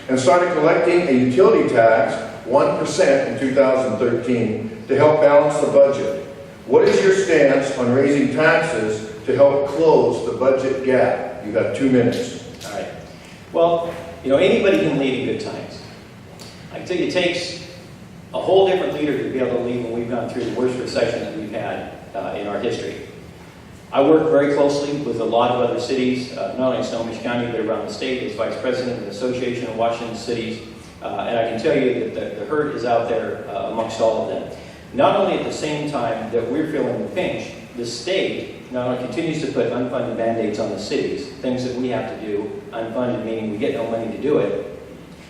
And started collecting a utility tax, 1% in 2013, to help balance the budget. What is your stance on raising taxes to help close the budget gap? You have 2 minutes.
All right. Well, anybody can lead in good times. I can tell you it takes a whole different leader to be able to lead when we've gone through the worst recession that we've had in our history. I work very closely with a lot of other cities, not only in Snohomish County, but around the state as Vice President of the Association of Washington Cities. And I can tell you that the hurt is out there amongst all of them. Not only at the same time that we're feeling the pinch, the state not only continues to put unfunded mandates on the cities, things that we have to do, unfunded meaning we get no money to do it,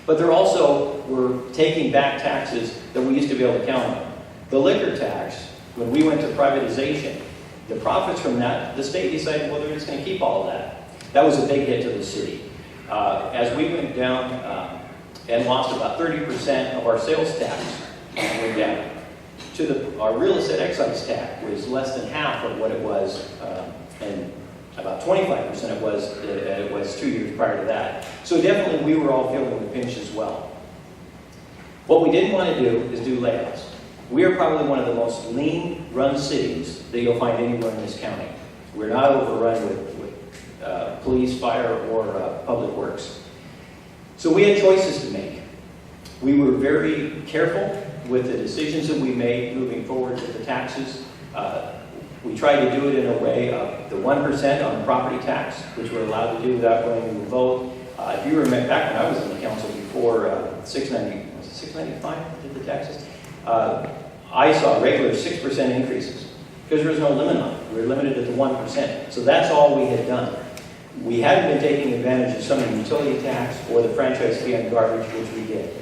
but we're taking back taxes that we used to be able to count on. The liquor tax, when we went to privatization, the profits from that, the state decided, well, they're just going to keep all of that. That was a big hit to the city. As we went down and lost about 30% of our sales tax, went down. Our real estate excise tax was less than half of what it was, and about 25% it was 2 years prior to that. So definitely we were all feeling the pinch as well. What we didn't want to do is do layoffs. We are probably one of the most lean-run cities that you'll find anywhere in this county. We're not overrun with police, fire, or public works. So we had choices to make. We were very careful with the decisions that we made moving forward with the taxes. We tried to do it in a way of the 1% on the property tax, which we're allowed to do without going to a vote. If you remember back when I was in the council before 695 did the taxes, I saw regular 6% increases because there was no limit on it. We were limited at the 1%. So that's all we had done. We hadn't been taking advantage of some of the utility tax or the franchise fee on garbage, which we did.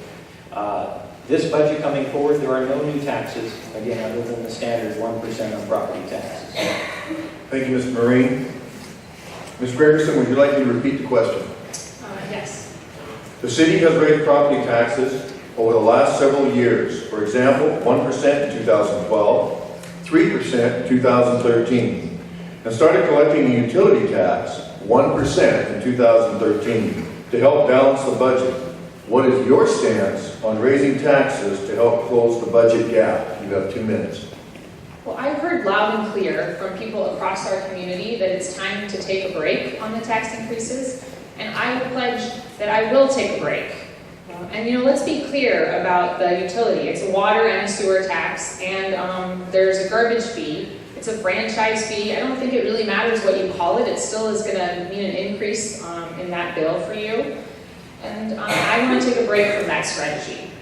This budget coming forward, there are no new taxes, again, other than the standard 1% on property taxes.
Thank you, Mr. Marine. Ms. Gregerson, would you like me to repeat the question?
Yes.
The city has raised property taxes over the last several years. For example, 1% in 2012, 3% in 2013, and started collecting the utility tax, 1% in 2013, to help balance the budget. What is your stance on raising taxes to help close the budget gap? You have 2 minutes.
Well, I've heard loud and clear from people across our community that it's time to take a break on the tax increases, and I will pledge that I will take a break. And let's be clear about the utility. It's a water and a sewer tax, and there's a garbage fee. It's a franchise fee. I don't think it really matters what you call it. It still is going to mean an increase in that bill for you. And I want to take a break from that strategy.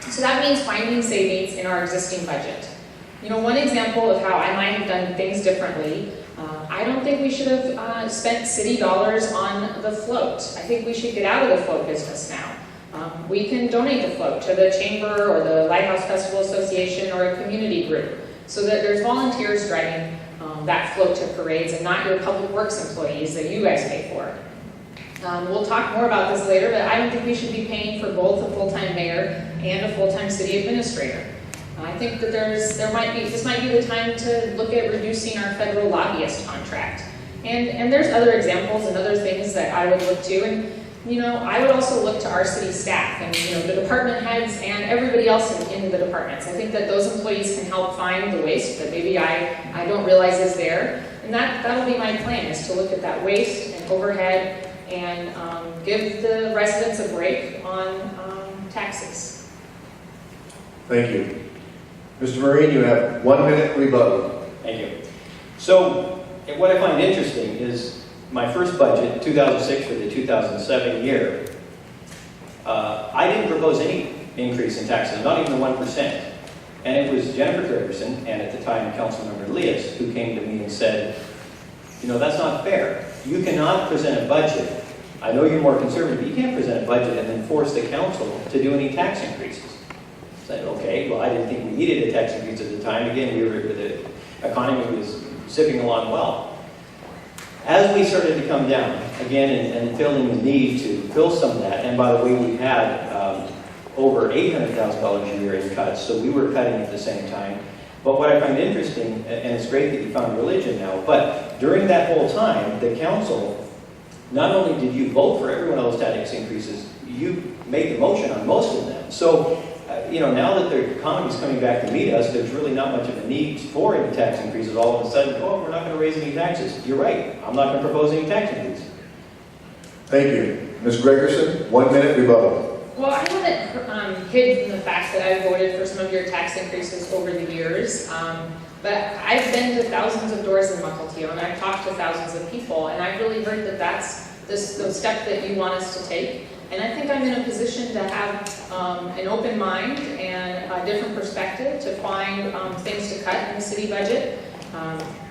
So that means finding savings in our existing budget. One example of how I might have done things differently, I don't think we should have spent city dollars on the float. I think we should get out of the float business now. We can donate the float to the chamber or the Lighthouse Festival Association or a community group so that there's volunteers driving that float to parades and not your public works employees that you guys pay for. We'll talk more about this later, but I don't think we should be paying for both a full-time mayor and a full-time city administrator. I think that this might be the time to look at reducing our federal lobbyist contract. And there's other examples and other things that I would look to. And I would also look to our city staff and the department heads and everybody else in the departments. I think that those employees can help find the waste that maybe I don't realize is there. And that'll be my plan, is to look at that waste and overhead and give the residents a break on taxes.
Thank you. Mr. Marine, you have 1 minute rebuttal.
Thank you. So what I find interesting is my first budget, 2006 for the 2007 year, I didn't propose any increase in taxes, not even the 1%. And it was Jennifer Gregerson, and at the time Councilmember Elias, who came to me and said, that's not fair. You cannot present a budget. I know you're more conservative, but you can't present a budget and then force the council to do any tax increases. I said, okay, well, I didn't think we needed a tax increase at the time. Again, the economy was zipping along well. As we started to come down, again, and feeling the need to fill some of that, and by the way, we had over $800,000 a year in cuts, so we were cutting at the same time. But what I find interesting, and it's great that you found religion now, but during that whole time, the council, not only did you vote for every one of those tax increases, you made the motion on most of them. So, now that the economy's coming back to meet us, there's really not much of a need for any tax increases. All of a sudden, we're not going to raise any taxes. You're right. I'm not going to propose any tax increases.
Thank you. Ms. Gregerson, 1 minute rebuttal.
Well, I haven't hid from the fact that I voted for some of your tax increases over the years. But I've been to thousands of doors in Mukilteo, and I've talked to thousands of people, and I've really heard that that's the step that you want us to take. And I think I'm in a position to have an open mind and a different perspective to find things to cut in the city budget.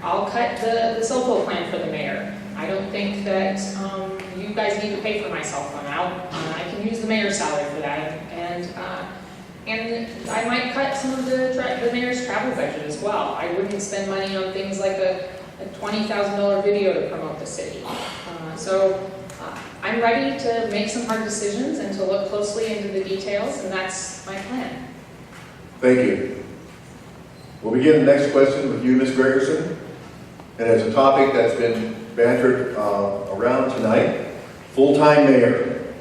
I'll cut the cell phone plan for the mayor. I don't think that you guys need to pay for my cell phone out. I can use the mayor's salary for that. And I might cut some of the mayor's travel budget as well. I wouldn't spend money on things like a $20,000 video to promote the city. I'm ready to make some hard decisions and to look closely into the details, and that's my plan.
Thank you. We'll begin the next question with you, Ms. Gregerson. And it's a topic that's been bantered around tonight, full-time mayor.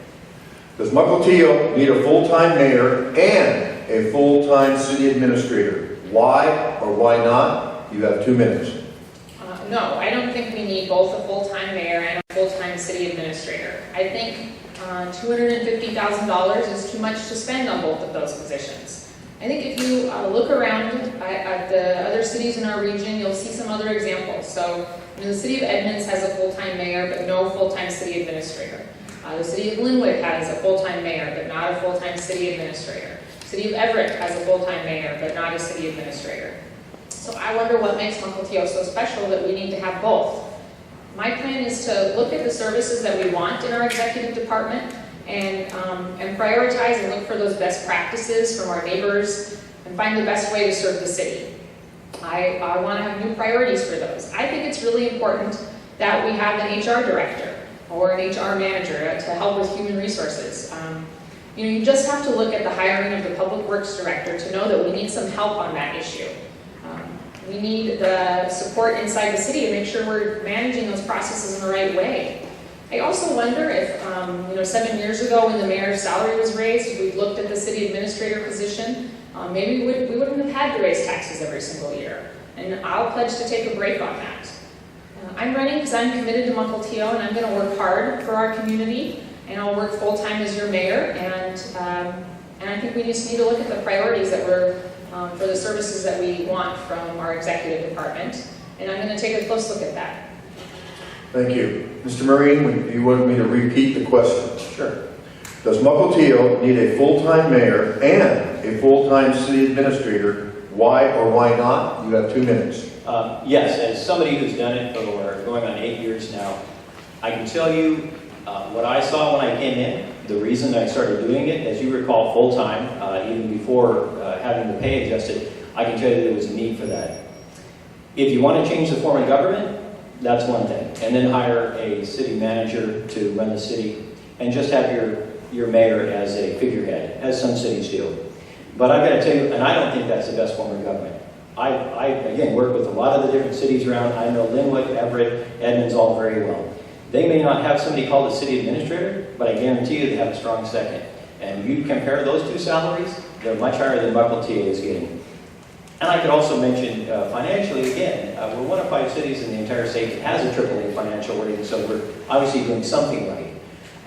Does Mukilteo need a full-time mayor and a full-time city administrator? Why or why not? You have 2 minutes.
No, I don't think we need both a full-time mayor and a full-time city administrator. I think $250,000 is too much to spend on both of those positions. I think if you look around at the other cities in our region, you'll see some other examples. So, the city of Edmonds has a full-time mayor, but no full-time city administrator. The city of Linwood has a full-time mayor, but not a full-time city administrator. The city of Everett has a full-time mayor, but not a city administrator. So I wonder what makes Mukilteo so special that we need to have both. My plan is to look at the services that we want in our executive department and prioritize and look for those best practices from our neighbors and find the best way to serve the city. I want to have new priorities for those. I think it's really important that we have an HR director or an HR manager to help with human resources. You just have to look at the hiring of the public works director to know that we need some help on that issue. We need the support inside the city to make sure we're managing those processes in the right way. I also wonder if, 7 years ago when the mayor's salary was raised, if we'd looked at the city administrator position, maybe we wouldn't have had to raise taxes every single year. And I'll pledge to take a break on that. I'm running because I'm committed to Mukilteo, and I'm going to work hard for our community, and I'll work full-time as your mayor, and I think we just need to look at the priorities that we're for the services that we want from our executive department, and I'm going to take a close look at that.
Thank you. Mr. Marine, do you want me to repeat the question?
Sure.
Does Mukilteo need a full-time mayor and a full-time city administrator? Why or why not? You have 2 minutes.
Yes, as somebody who's done it for going on 8 years now, I can tell you what I saw when I came in, the reason I started doing it, as you recall, full-time, even before having the pay adjusted, I can tell you there was a need for that. If you want to change the form of government, that's one thing. And then hire a city manager to run the city and just have your mayor as a figurehead, as some cities do. But I've got to tell you, and I don't think that's the best form of government. I again, work with a lot of the different cities around. I know Linwood, Everett, Edmonds all very well. They may not have somebody called a city administrator, but I guarantee you they have a strong second. And you compare those two salaries, they're much higher than Mukilteo is getting. And I could also mention financially, again, we're one of 5 cities in the entire state that has a AAA financial rating, so we're obviously doing something right.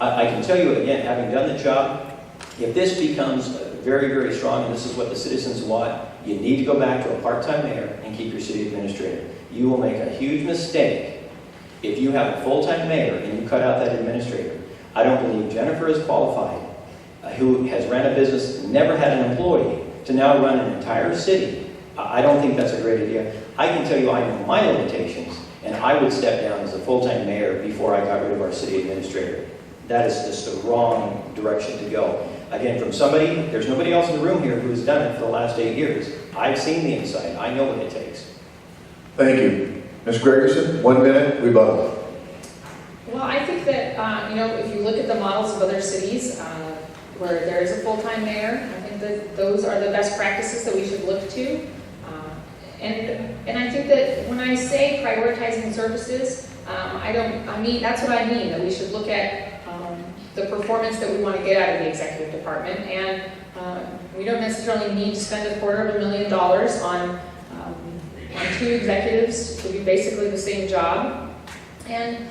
I can tell you, again, having done the job, if this becomes very, very strong, and this is what the citizens want, you need to go back to a part-time mayor and keep your city administrator. You will make a huge mistake if you have a full-time mayor and you cut out that administrator. I don't believe Jennifer is qualified, who has ran a business, never had an employee, to now run an entire city. I don't think that's a great idea. I can tell you I know my limitations, and I would step down as a full-time mayor before I got rid of our city administrator. That is just the wrong direction to go. Again, from somebody, there's nobody else in the room here who's done it for the last 8 years. I've seen the inside. I know what it takes.
Thank you. Ms. Gregerson, 1 minute, rebuttal.
Well, I think that, if you look at the models of other cities where there is a full-time mayor, I think that those are the best practices that we should look to. And I think that when I say prioritizing services, that's what I mean, that we should look at the performance that we want to get out of the executive department, and we don't necessarily need to spend $250,000 on 2 executives to do basically the same job. And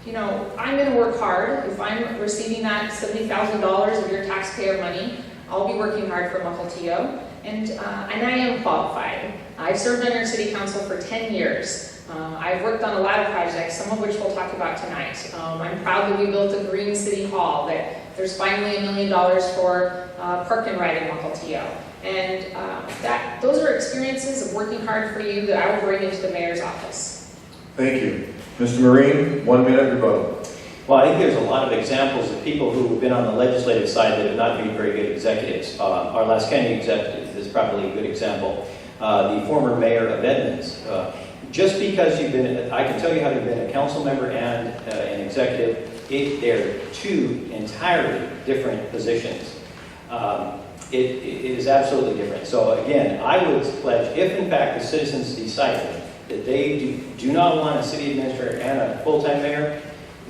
I'm going to work hard. If I'm receiving that $70,000 of your taxpayer money, I'll be working hard for Mukilteo, and I am qualified. I've served on your city council for 10 years. I've worked on a lot of projects, some of which we'll talk about tonight. I'm proud that we built a green city hall, that there's finally $1 million for park and ride in Mukilteo. And those are experiences of working hard for you that I will bring into the mayor's office.
Thank you. Mr. Marine, 1 minute rebuttal.
Well, I think there's a lot of examples of people who have been on the legislative side that have not been very good executives. Our last county executive is probably a good example. The former mayor of Edmonds. Just because you've been, I can tell you how to have been a council member and an executive, they're two entirely different positions. It is absolutely different. So again, I would pledge, if in fact the citizens decide that they do not want a city administrator and a full-time mayor,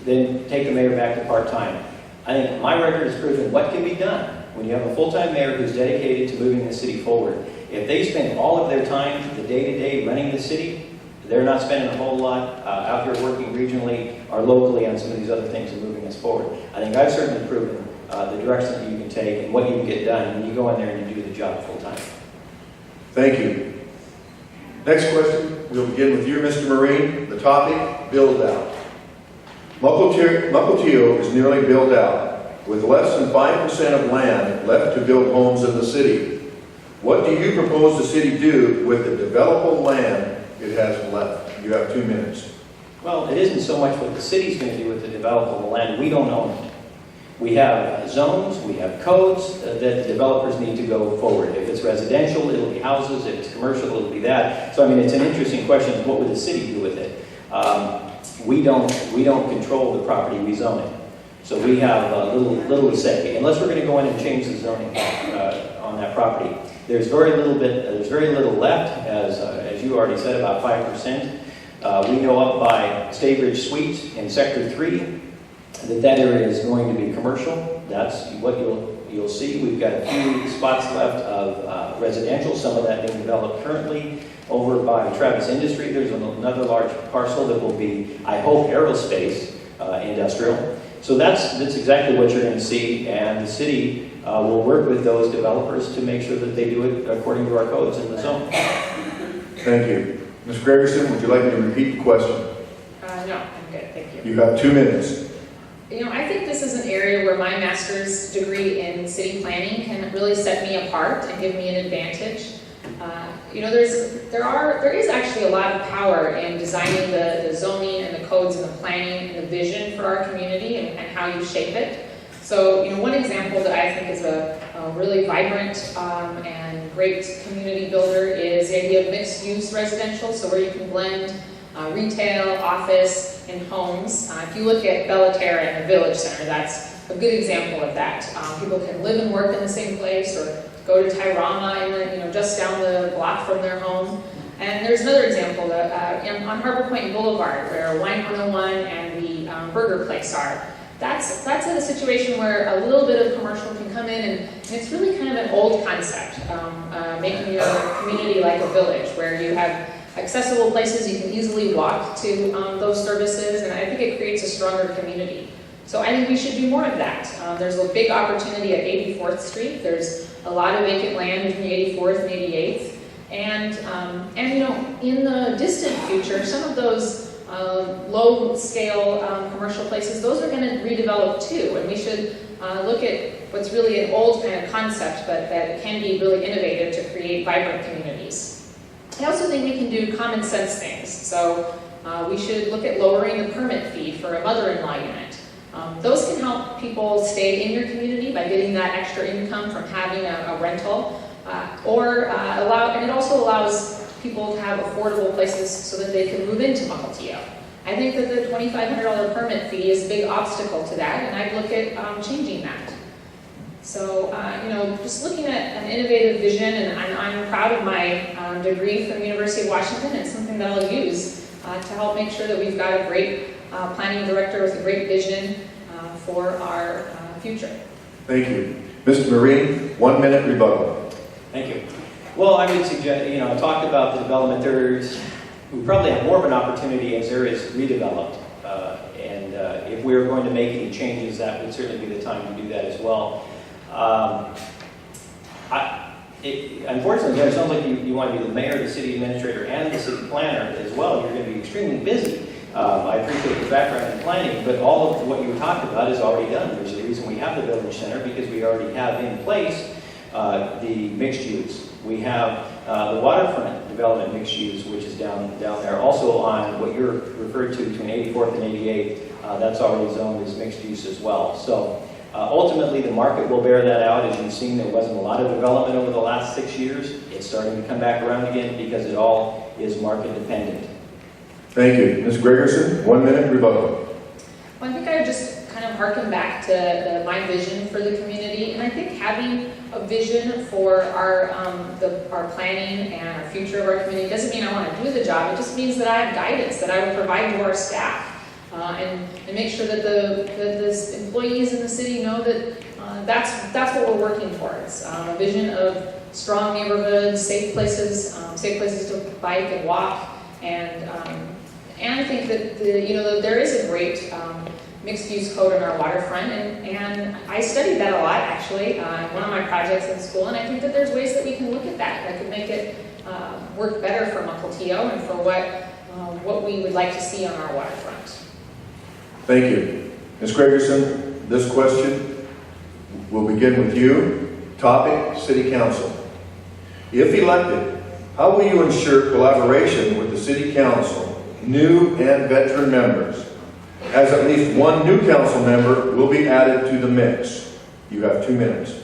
then take the mayor back to part-time. I think my record has proven what can be done when you have a full-time mayor who's dedicated to moving the city forward. If they spend all of their time, the day-to-day running the city, they're not spending a whole lot out here working regionally or locally on some of these other things and moving us forward. I think I've certainly proven the direction that you can take and what you can get done when you go in there and you do the job full-time.
Thank you. Next question, we'll begin with you, Mr. Marine. The topic, build out. Mukilteo is nearly built out, with less than 5% of land left to build homes in the city. What do you propose the city do with the developable land it has left? You have 2 minutes.
Well, it isn't so much what the city's going to do with the developable land. We don't own it. We have zones, we have codes that the developers need to go forward. If it's residential, it'll be houses. If it's commercial, it'll be that. So, I mean, it's an interesting question. What would the city do with it? We don't control the property, we zone it. So we have little say, unless we're going to go in and change the zoning on that property. There's very little left, as you already said, about 5%. We know up by Staybridge Suites in Sector 3 that area is going to be commercial. That's what you'll see. We've got a few spots left of residential, some of that being developed currently. Over by Travis Industry, there's another large parcel that will be, I hope, aerospace industrial. So that's exactly what you're going to see, and the city will work with those developers to make sure that they do it according to our codes in the zone.
Thank you. Ms. Gregerson, would you like me to repeat the question?
No, I'm good, thank you.
You have 2 minutes.
I think this is an area where my master's degree in city planning can really set me apart and give me an advantage. There is actually a lot of power in designing the zoning and the codes and the planning and the vision for our community and how you shape it. So, one example that I think is a really vibrant and great community builder is the idea of mixed-use residential, so where you can blend retail, office, and homes. If you look at Bellaterra and the Village Center, that's a good example of that. People can live and work in the same place, or go to Tairama, just down the block from their home. And there's another example on Harbor Point Boulevard, where Wine 101 and the Burger Place are. That's a situation where a little bit of commercial can come in, and it's really kind of an old concept, making your community like a village, where you have accessible places you can easily walk to those services, and I think it creates a stronger community. So I think we should do more of that. There's a big opportunity at 84th Street. There's a lot of vacant land between 84th and 88th. And in the distant future, some of those low-scale commercial places, those are going to redevelop too. And we should look at what's really an old kind of concept, but that can be really innovative to create vibrant communities. I also think we can do common sense things. So we should look at lowering the permit fee for a mother-in-law unit. Those can help people stay in your community by getting that extra income from having a rental, and it also allows people to have affordable places so that they can move into Mukilteo. I think that the $2,500 permit fee is a big obstacle to that, and I'd look at changing that. So, just looking at an innovative vision, and I'm proud of my degree from the University of Washington. It's something that I'll use to help make sure that we've got a great planning director with a great vision for our future.
Thank you. Mr. Marine, 1 minute rebuttal.
Thank you. Well, I would suggest, I talked about the development. We probably have more of an opportunity as there is redeveloped. And if we were going to make any changes, that would certainly be the time to do that as well. Unfortunately, it sounds like you want to be the mayor, the city administrator, and the city planner as well. You're going to be extremely busy. I appreciate your background in planning, but all of what you talked about is already done. There's a reason we have the village center, because we already have in place the mixed use. We have the waterfront development mixed use, which is down there. Also on what you're referred to between 84th and 88th, that's already zoned as mixed use as well. So ultimately, the market will bear that out. As you've seen, there wasn't a lot of development over the last 6 years. It's starting to come back around again because it all is market dependent.
Thank you. Ms. Gregerson, 1 minute rebuttal.
Well, I think I would just kind of harken back to my vision for the community, and I think having a vision for our planning and our future of our community doesn't mean I want to do the job. It just means that I have guidance that I will provide to our staff, and make sure that the employees in the city know that that's what we're working towards. A vision of strong neighborhoods, safe places to bike and walk, and I think that there is a great mixed-use code in our waterfront, and I studied that a lot, actually, one of my projects in school, and I think that there's ways that we can look at that could make it work better for Mukilteo and for what we would like to see on our waterfront.
Thank you. Ms. Gregerson, this question will begin with you. Topic, City Council. If elected, how will you ensure collaboration with the City Council, new and veteran members, as at least one new council member will be added to the mix? You have 2 minutes.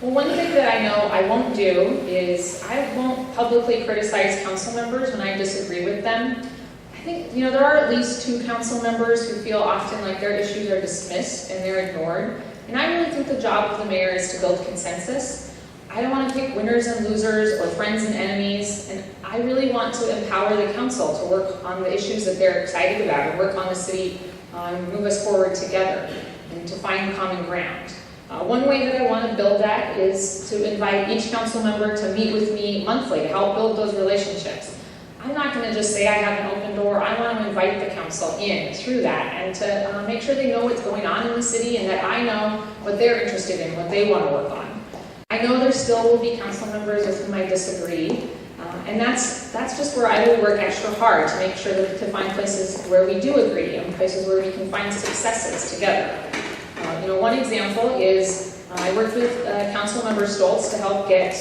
Well, one thing that I know I won't do is I won't publicly criticize council members when I disagree with them. I think, there are at least 2 council members who feel often like their issues are dismissed and they're ignored. And I really think the job of the mayor is to build consensus. I don't want to pick winners and losers or friends and enemies, and I really want to empower the council to work on the issues that they're excited about and work on the city and move us forward together and to find common ground. One way that I want to build that is to invite each council member to meet with me monthly to help build those relationships. I'm not going to just say I have an open door. I want to invite the council in through that and to make sure they know what's going on in the city and that I know what they're interested in, what they want to work on. I know there still will be council members with whom I disagree, and that's just where I will work extra hard to make sure that to find places where we do agree and places where we can find successes together. One example is I worked with Councilmember Stoltz to help get,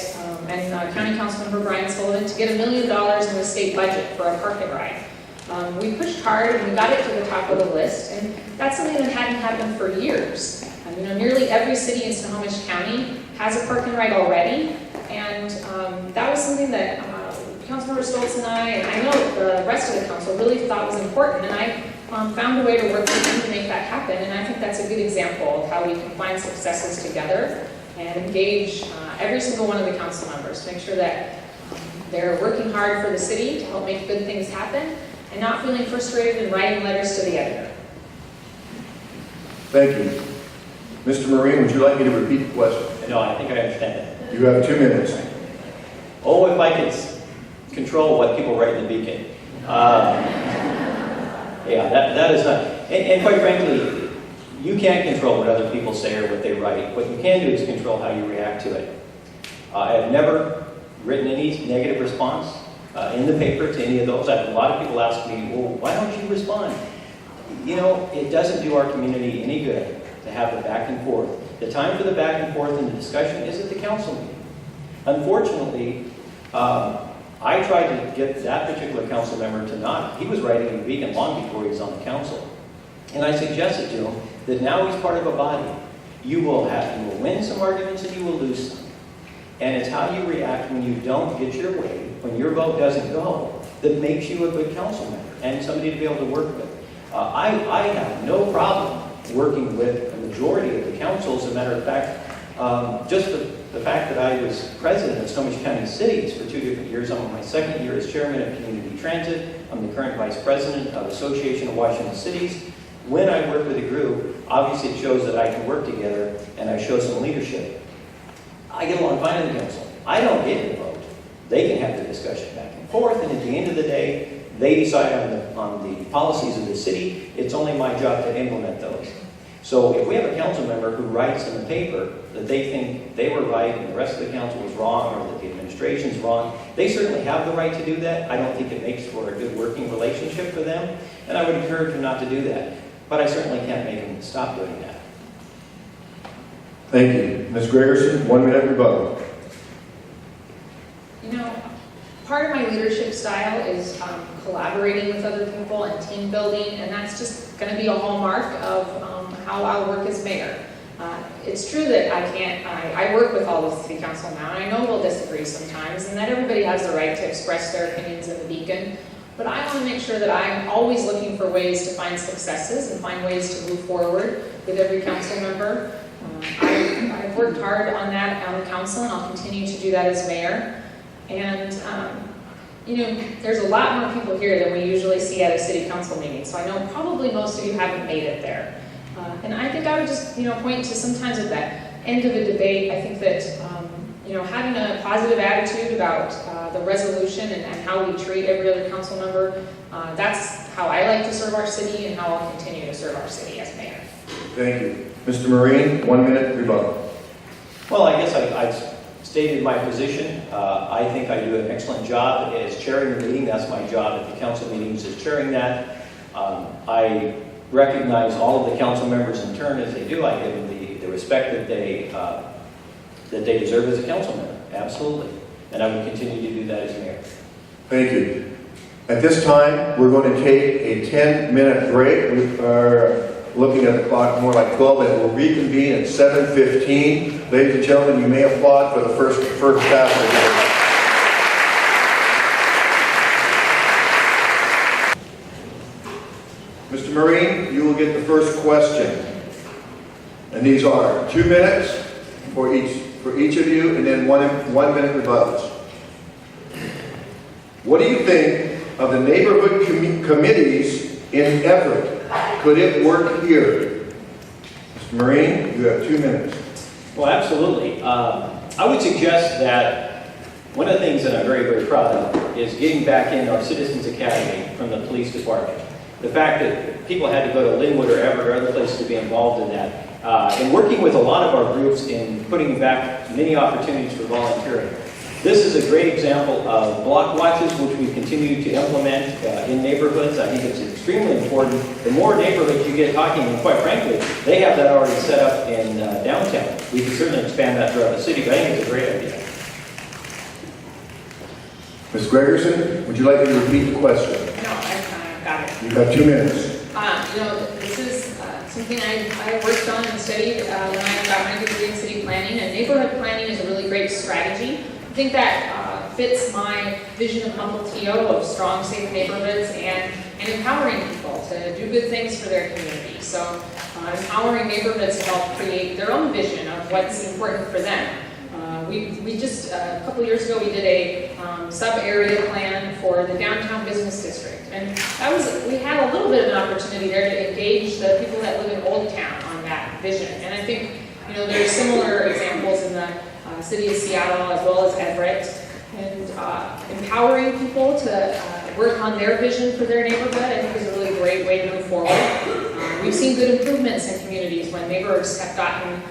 and County Councilmember Brian Sullivan to get $1 million in the state budget for a park and ride. We pushed hard and we got it to the top of the list, and that's something that hadn't happened for years. Nearly every city in Snohomish County has a park and ride already, and that was something that Councilmember Stoltz and I know the rest of the council really thought was important, and I found a way to work with them to make that happen, and I think that's a good example of how we can find successes together and engage every single one of the council members to make sure that they're working hard for the city to help make good things happen and not feeling frustrated and writing letters to the editor.
Thank you. Mr. Marine, would you like me to repeat the question?
No, I think I understand it.
You have 2 minutes.
Oh, if I could control what people write in the Beacon. Yeah, that is not, and quite frankly, you can't control what other people say or what they write. What you can do is control how you react to it. I have never written any negative response in the paper to any of those. I have a lot of people ask me, well, why don't you respond? It doesn't do our community any good to have the back and forth. The time for the back and forth and the discussion is at the council meeting. Unfortunately, I tried to get that particular council member to not. He was writing in the Beacon long before he was on the council. And I suggested to him that now he's part of a body. You will win some arguments and you will lose some. And it's how you react when you don't get your way, when your vote doesn't go, that makes you a good council member and somebody to be able to work with. I have no problem working with a majority of the council. As a matter of fact, just the fact that I was president of Snohomish County Cities for 2 different years. I'm on my 2nd year as chairman of Community Transit. I'm the current vice president of Association of Washington Cities. When I work with a group, obviously it shows that I can work together and I show some leadership. I get along fine in the council. I don't get to vote. They can have the discussion back and forth, and at the end of the day, they decide on the policies of the city. It's only my job to implement those. So if we have a council member who writes in the paper that they think they were right and the rest of the council was wrong, or that the administration's wrong, they certainly have the right to do that. I don't think it makes for a good working relationship for them, and I would encourage them not to do that. But I certainly can't make them stop doing that.
Thank you. Ms. Gregerson, 1 minute rebuttal.
You know, part of my leadership style is collaborating with other people and team building, and that's just going to be a hallmark of how I'll work as mayor. It's true that I work with all the city council now, and I know we'll disagree sometimes, and that everybody has the right to express their opinions in the Beacon, but I want to make sure that I'm always looking for ways to find successes and find ways to move forward with every council member. I've worked hard on that on the council, and I'll continue to do that as mayor. And, you know, there's a lot more people here than we usually see at a city council meeting, so I know probably most of you haven't made it there. And I think I would just, point to sometimes at that end of a debate, I think that, having a positive attitude about the resolution and how we treat every other council member, that's how I like to serve our city and how I'll continue to serve our city as mayor.
Thank you. Mr. Marine, 1 minute rebuttal.
Well, I guess I've stated my position. I think I do an excellent job as chairing the meeting. That's my job at the council meetings, is chairing that. I recognize all of the council members in turn as they do. I give them the respect that they deserve as a council member. Absolutely. And I will continue to do that as mayor.
Thank you. At this time, we're going to take a 10-minute break. We are looking at the clock more like 12, and we'll reconvene at 7:15. Ladies and gentlemen, you may applaud for the first pass of the day. Mr. Marine, you will get the first question. And these are 2 minutes for each of you, and then 1 minute rebuttals. What do you think of the neighborhood committees in Everett? Could it work here? Mr. Marine, you have 2 minutes.
Well, absolutely. I would suggest that one of the things that I'm very, very proud of is getting back in our Citizens Academy from the police department. The fact that people had to go to Linwood or Everett or other places to be involved in that. And working with a lot of our groups in putting back many opportunities for volunteering. This is a great example of block watches, which we continue to implement in neighborhoods. I think it's extremely important. The more neighborhoods you get talking, and quite frankly, they have that already set up in downtown. We can certainly expand that throughout the city, but I think it's a great idea.
Ms. Gregerson, would you like me to repeat the question?
No, I've got it.
You have 2 minutes.
This is something I worked on and studied when I got my degree in city planning, and neighborhood planning is a really great strategy. I think that fits my vision of Mukilteo of strong, safe neighborhoods and empowering people to do good things for their community. So empowering neighborhoods to help create their own vision of what's important for them. We just, a couple years ago, we did a sub-area plan for the downtown business district. And we had a little bit of an opportunity there to engage the people that live in Old Town on that vision. And I think, there's similar examples in the city of Seattle as well as Everett. And empowering people to work on their vision for their neighborhood, I think is a really great way to move forward. We've seen good improvements in communities when neighbors have gotten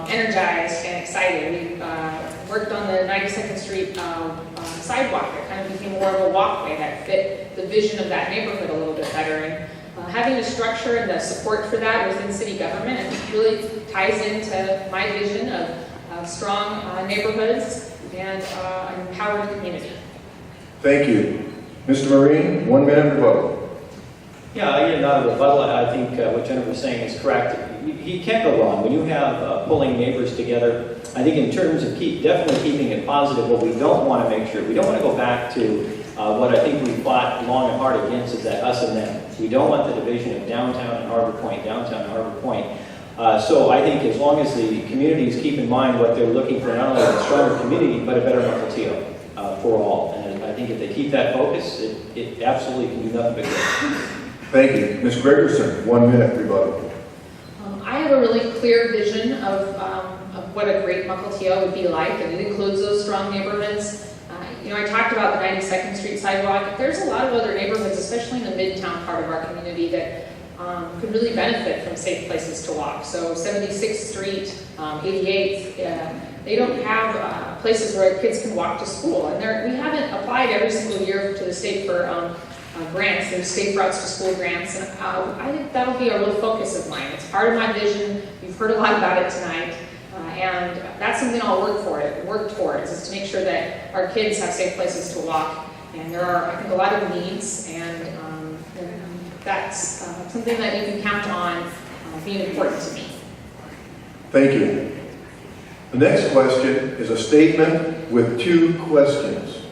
energized and excited. We worked on the 92nd Street sidewalk that kind of became more of a walkway that fit the vision of that neighborhood a little bit better. And having the structure and the support for that within city government, it really ties into my vision of strong neighborhoods and an empowered community.
Thank you. Mr. Marine, 1 minute rebuttal.
Yeah, again, not a rebuttal. I think what Jennifer was saying is correct. You can't go wrong. When you have pulling neighbors together, I think in terms of definitely keeping it positive, what we don't want to make sure, we don't want to go back to what I think we fought long and hard against, is that us and them. We don't want the division of downtown and Harbor Point, downtown and Harbor Point. So I think as long as the communities keep in mind what they're looking for, not only a stronger community, but a better Mukilteo for all. And I think if they keep that focus, it absolutely can do nothing but good.
Thank you. Ms. Gregerson, 1 minute rebuttal.
I have a really clear vision of what a great Mukilteo would be like, and it includes those strong neighborhoods. I talked about the 92nd Street sidewalk. There's a lot of other neighborhoods, especially in the midtown part of our community, that could really benefit from safe places to walk. So 76th Street, 88th, they don't have places where kids can walk to school. And we haven't applied every single year to the state for grants. There's safe routes to school grants, and I think that'll be a real focus of mine. It's part of my vision. You've heard a lot about it tonight, and that's something I'll work towards, is to make sure that our kids have safe places to walk. And there are, I think, a lot of needs, and that's something that you can count on being important to me.
Thank you. The next question is a statement with two questions.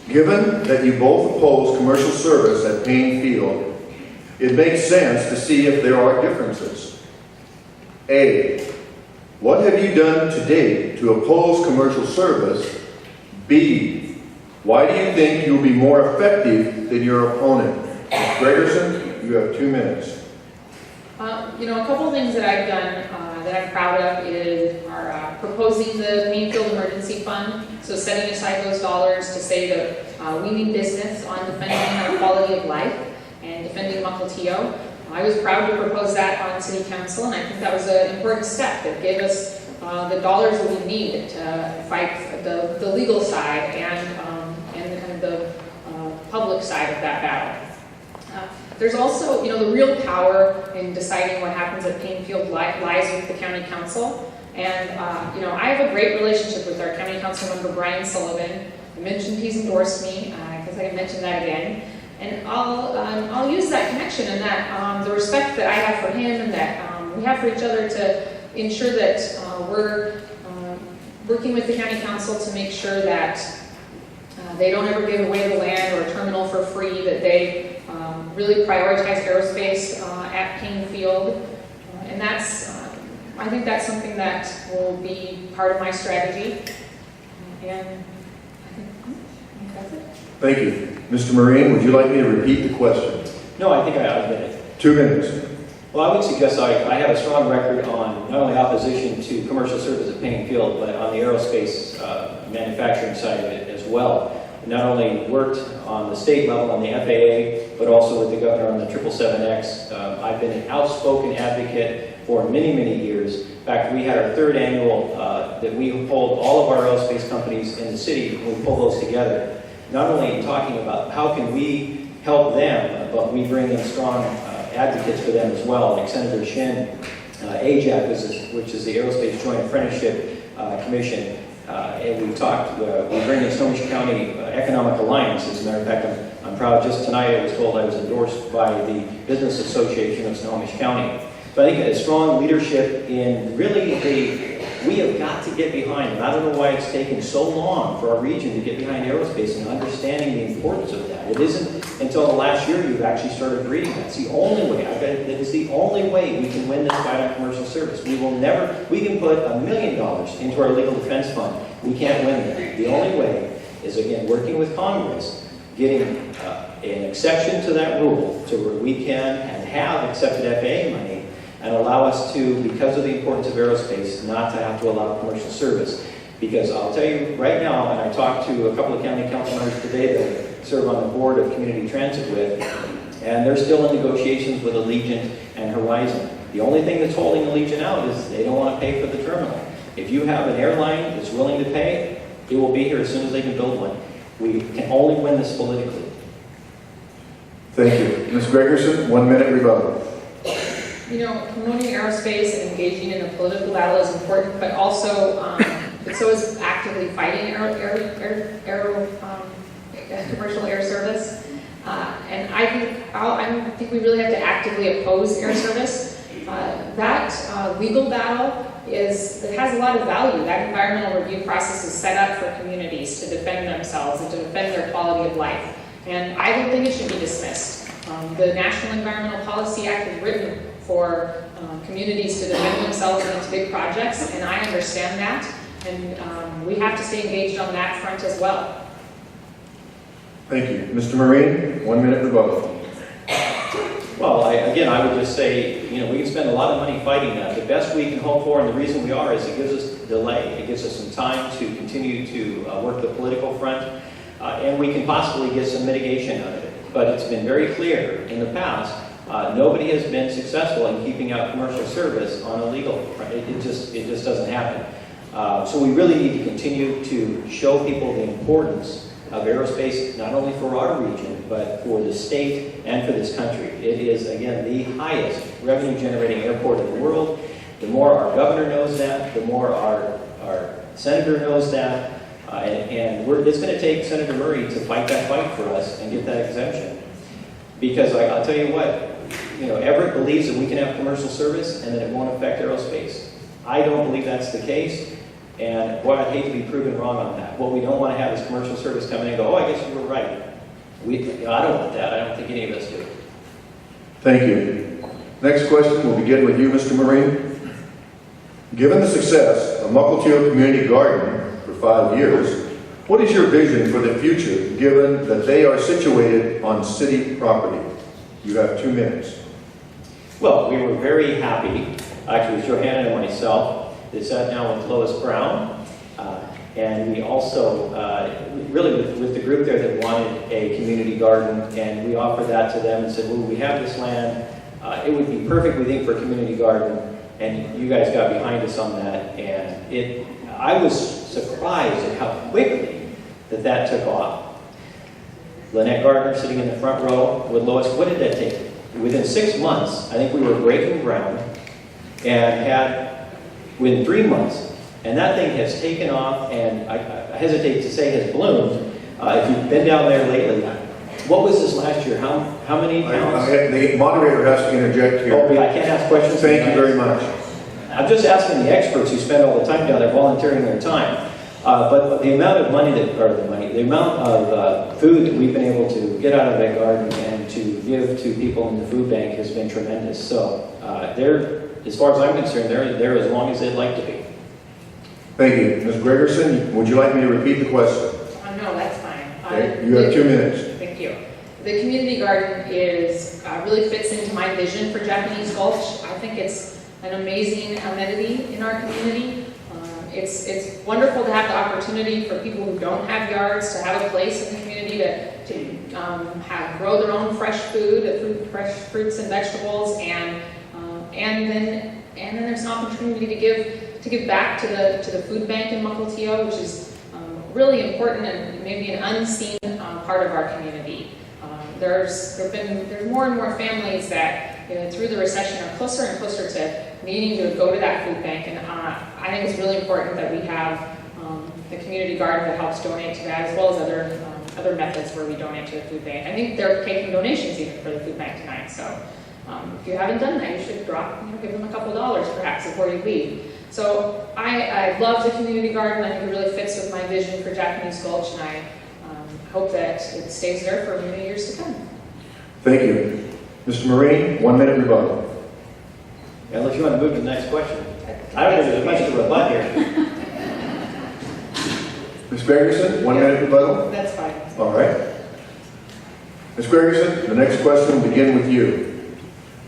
Given that you both oppose commercial service at Payne Field, it makes sense to see if there are differences. A, what have you done to date to oppose commercial service? B, why do you think you'll be more effective than your opponent? Ms. Gregerson, you have 2 minutes.
A couple of things that I've done that I'm proud of are proposing the Payne Field Emergency Fund, so setting aside those dollars to say that we need business on defending our quality of life and defending Mukilteo. I was proud to propose that on City Council, and I think that was an important step that gave us the dollars that we need to fight the legal side and kind of the public side of that battle. There's also, the real power in deciding what happens at Payne Field lies with the County Council. And, I have a great relationship with our County Council member, Brian Sullivan. I mentioned he's endorsed me. I guess I can mention that again. And I'll use that connection and that the respect that I have for him and that we have for each other to ensure that we're working with the County Council to make sure that they don't ever give away the land or a terminal for free, that they really prioritize aerospace at Payne Field. And I think that's something that will be part of my strategy. And I think that's it.
Thank you. Mr. Marine, would you like me to repeat the question?
No, I think I admit
2 minutes.
Well, I would suggest I have a strong record on not only opposition to commercial service at Payne Field, but on the aerospace manufacturing side of it as well. Not only worked on the state level on the FAA, but also with the governor on the 777X. I've been an outspoken advocate for many, many years. In fact, we had our 3rd annual that we pulled all of our aerospace companies in the city, and we pulled those together. Not only talking about how can we help them, but we bring in strong advocates for them as well, like Senator Shin, AJAC, which is the Aerospace Joint Apprenticeship Commission. And we bring in Snohomish County Economic Alliance. As a matter of fact, I'm proud. Just tonight I was told I was endorsed by the Business Association of Snohomish County. But I think a strong leadership in really we have got to get behind, and I don't know why it's taken so long for our region to get behind aerospace and understanding the importance of that. It isn't until the last year you've actually started reading that. It's the only way, that is the only way we can win this fight on commercial service. We can put $1 million into our legal defense fund. We can't win that. The only way is, again, working with Congress, getting an exception to that rule to where we can and have accepted FAA money and allow us to, because of the importance of aerospace, not to have to allow commercial service. Because I'll tell you right now, and I talked to a couple of county council members today that I serve on the board of community transit with, and they're still in negotiations with Allegiant and Horizon. The only thing that's holding Allegiant out is they don't want to pay for the terminal. If you have an airline that's willing to pay, it will be here as soon as they can build one. We can only win this politically.
Thank you. Ms. Gregerson, 1 minute rebuttal.
Promoting aerospace and engaging in a political battle is important, but also so is actively fighting commercial air service. And I think we really have to actively oppose air service. That legal battle it has a lot of value. That environmental review process is set up for communities to defend themselves and to defend their quality of life. And I don't think it should be dismissed. The National Environmental Policy Act is written for communities to defend themselves in these big projects, and I understand that, and we have to stay engaged on that front as well.
Thank you. Mr. Marine, 1 minute rebuttal.
Well, I would just say, we can spend a lot of money fighting that. The best we can hope for, and the reason we are, is it gives us delay. It gives us some time to continue to work the political front, and we can possibly get some mitigation out of it. But it's been very clear in the past Nobody has been successful in keeping out commercial service on a legal. It just doesn't happen. So we really need to continue to show people the importance of aerospace, not only for our region, but for the state and for this country. It is, again, the highest revenue-generating airport in the world. The more our governor knows that, the more our senator knows that, and it's going to take Senator Murray to fight that fight for us and get that exemption. Because I'll tell you what, Everett believes that we can have commercial service and that it won't affect aerospace. I don't believe that's the case, and boy, I'd hate to be proven wrong on that. What we don't want to have is commercial service come in and go, oh, I guess you were right. I don't want that. I don't think any of us do.
Thank you. Next question will begin with you, Mr. Marine. Given the success of Mukilteo Community Garden for 5 years, what is your vision for the future, given that they are situated on city property? You have 2 minutes.
Well, we were very happy, actually with Johanna and myself, that sat down with Lois Brown, and we also, really with the group there that wanted a community garden, and we offered that to them and said, well, we have this land, it would be perfect, we think, for a community garden, and you guys got behind us on that, and I was surprised at how quickly that took off. Lynette Gardner sitting in the front row with Lois, what did that take? Within 6 months, I think we were breaking ground, and had, within 3 months, and that thing has taken off, and I hesitate to say has bloomed. If you've been down there lately, what was this last year? How many pounds?
The moderator has to interject here.
Oh, I can't ask questions.
Thank you very much.
I'm just asking the experts who spend all the time down there volunteering their time. But the amount of the amount of food that we've been able to get out of that garden and to give to people in the food bank has been tremendous. So as far as I'm concerned, they're as long as they'd like to be.
Thank you. Ms. Gregerson, would you like me to repeat the question?
No, that's fine.
Okay. You have 2 minutes.
Thank you. The community garden really fits into my vision for Japanese Gulch. I think it's an amazing amenity in our community. It's wonderful to have the opportunity for people who don't have yards to have a place in the community to grow their own fresh food, fresh fruits and vegetables, and then there's an opportunity to give back to the food bank in Mukilteo, which is really important and maybe an unseen part of our community. There's more and more families that through the recession are closer and closer to needing to go to that food bank, and I think it's really important that we have the community garden that helps donate to that, as well as other methods where we donate to the food bank. I think they're taking donations even for the food bank tonight, so if you haven't done that, you should give them a couple dollars perhaps before you leave. So I love the community garden. I think it really fits with my vision for Japanese Gulch, and I hope that it stays there for many years to come.
Thank you. Mr. Marine, 1 minute rebuttal.
Unless you want to move to the next question. I don't think there's much to rebut here.
Ms. Gregerson, 1 minute rebuttal.
That's fine.
All right. Ms. Gregerson, the next question will begin with you.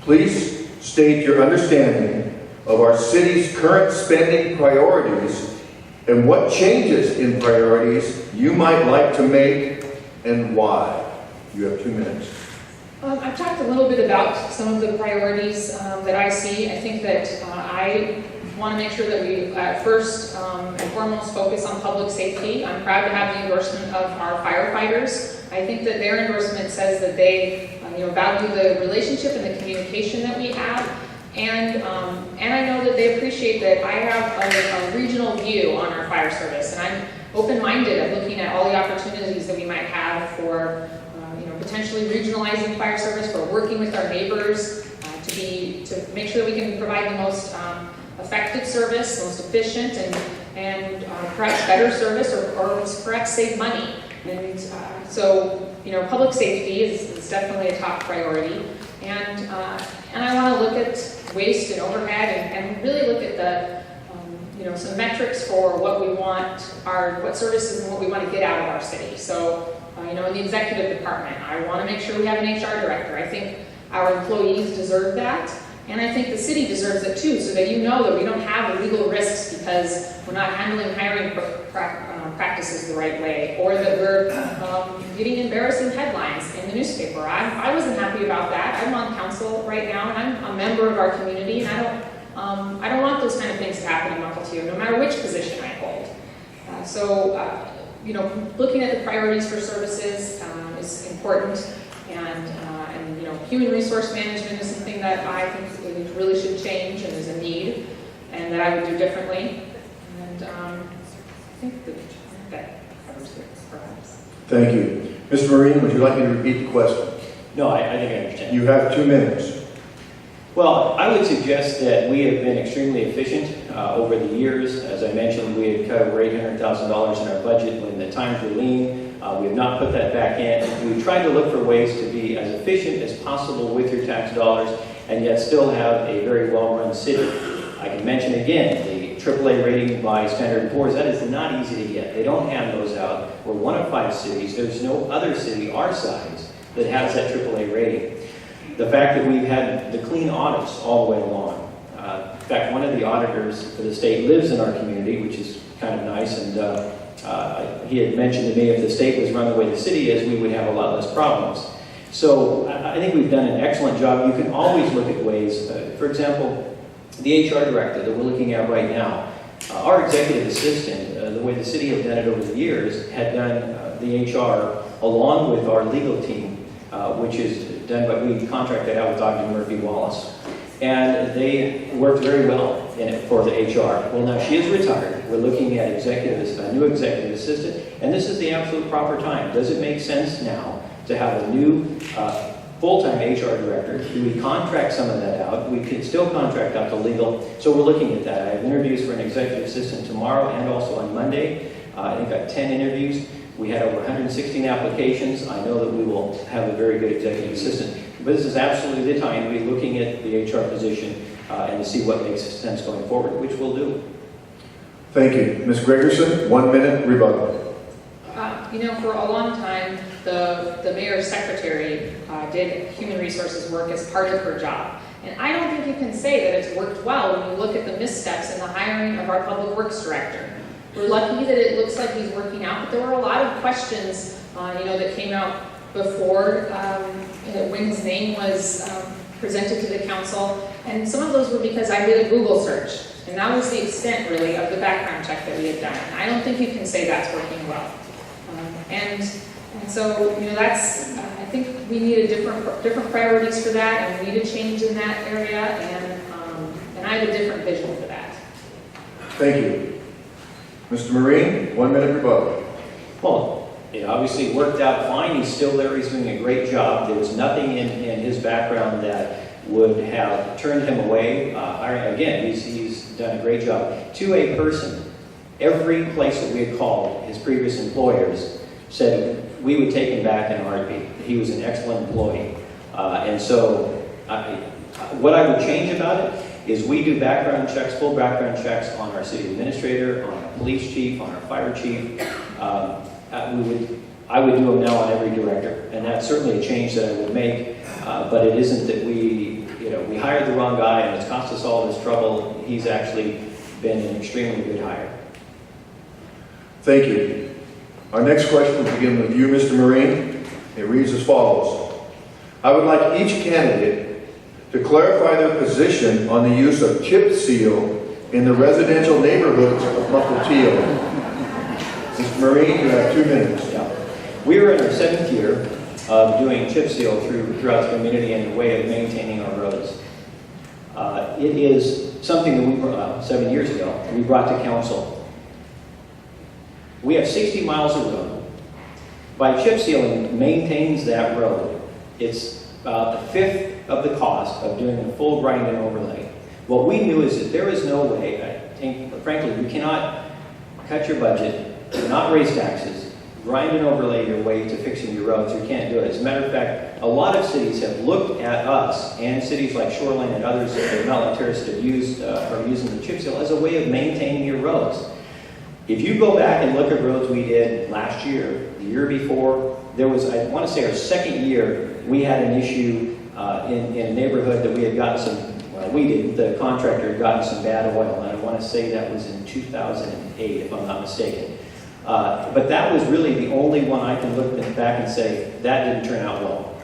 Please state your understanding of our city's current spending priorities and what changes in priorities you might like to make and why. You have 2 minutes.
I've talked a little bit about some of the priorities that I see. I think that I want to make sure that we first and foremost focus on public safety. I'm proud to have the endorsement of our firefighters. I think that their endorsement says that they value the relationship and the communication that we have. And I know that they appreciate that I have a regional view on our fire service, and I'm open-minded at looking at all the opportunities that we might have for potentially regionalizing fire service, for working with our neighbors to make sure that we can provide the most effective service, most efficient, and perhaps better service, or perhaps save money. And so public safety is definitely a top priority, and I want to look at waste and overhead, and really look at the some metrics for what we want, what services and what we want to get out of our city. So in the executive department, I want to make sure we have an HR director. I think our employees deserve that, And I think the city deserves it too, so that you know that we don't have illegal risks because we're not handling hiring practices the right way, or that we're getting embarrassing headlines in the newspaper. I wasn't happy about that. I'm on council right now, and I'm a member of our community, and I don't want those kind of things to happen in Mukilteo, no matter which position I hold. You know, looking at the priorities for services is important, and you know, human resource management is something that I think it really should change and is a need, and that I would do differently. And I think that covers it, perhaps.
Thank you. Mr. Marine, would you like me to repeat the question?
No, I think I understand.
You have 2 minutes.
Well, I would suggest that we have been extremely efficient over the years. As I mentioned, we had cut over $800,000 in our budget when the times were lean. We have not put that back in. We've tried to look for ways to be as efficient as possible with your tax dollars and yet still have a very well-run city. I can mention again the AAA rating by Standard & Poor's. That is not easy to get. They don't hand those out. We're one of 5 cities. There's no other city our size that has that AAA rating. The fact that we've had the clean audits all the way along. In fact, one of the auditors for the state lives in our community, which is kind of nice, and he had mentioned to me if the state was run the way the city is, we would have a lot less problems. So I think we've done an excellent job. You can always look at ways, for example, the HR director that we're looking at right now, our executive assistant, the way the city have done it over the years, had done the HR along with our legal team, which is done by, we contracted out with Dr. Murphy Wallace. And they worked very well in it for the HR. Well, now she is retired. We're looking at a new executive assistant, and this is the absolute proper time. Does it make sense now to have a new full-time HR director? Do we contract some of that out? We could still contract out the legal. So we're looking at that. I have interviews for an executive assistant tomorrow and also on Monday. I think I've 10 interviews. We had over 116 applications. I know that we will have a very good executive assistant. But this is absolutely the time to be looking at the HR position and to see what makes sense going forward, which we'll do.
Thank you. Ms. Gregerson, 1 minute rebuttal.
You know, for a long time, the mayor's secretary did human resources work as part of her job. And I don't think you can say that it's worked well when you look at the missteps in the hiring of our public works director. We're lucky that it looks like he's working out, but there were a lot of questions, you know, that came out before when his name was presented to the council, and some of those were because I did a Google search, and that was the extent, really, of the background check that we had done. And I don't think you can say that's working well. And so, you know, that's, I think we need different priorities for that, and we need a change in that area, and I have a different vision for that.
Thank you. Mr. Marine, 1 minute rebuttal.
Well, it obviously worked out fine. He's still there. He's doing a great job. There was nothing in his background that would have turned him away. Again, he's done a great job. To a person, every place that we had called, his previous employers, said we would take him back in a heartbeat. He was an excellent employee. And so what I would change about it is we do background checks, full background checks on our city administrator, on our police chief, on our fire chief. I would do them now on every director, and that's certainly a change that I would make. But it isn't that we hired the wrong guy and it's cost us all this trouble. He's actually been an extremely good hire.
Thank you. Our next question will begin with you, Mr. Marine. It reads as follows. I would like each candidate to clarify their position on the use of chip seal in the residential neighborhoods of Mukilteo. Mr. Marine, you have 2 minutes.
Yeah. We are in our 7th year of doing chip seal throughout the community and a way of maintaining our roads. It is something that we, 7 years ago, we brought to council. We have 60 miles of road. By chip sealing, maintains that road. It's about a fifth of the cost of doing a full grind and overlay. What we knew is that there is no way, I think, frankly, we cannot cut your budget, not raise taxes, grind and overlay your way to fixing your roads. You can't do it. As a matter of fact, a lot of cities have looked at us, and cities like Shoreline and others that are not like terrorists have used, are using the chip seal as a way of maintaining your roads. If you go back and look at roads we did last year, the year before, there was, I want to say our 2nd year, we had an issue in a neighborhood that we had gotten some we didn't. The contractor had gotten some bad oil, and I want to say that was in 2008, if I'm not mistaken. But that was really the only one I can look back and say, that didn't turn out well.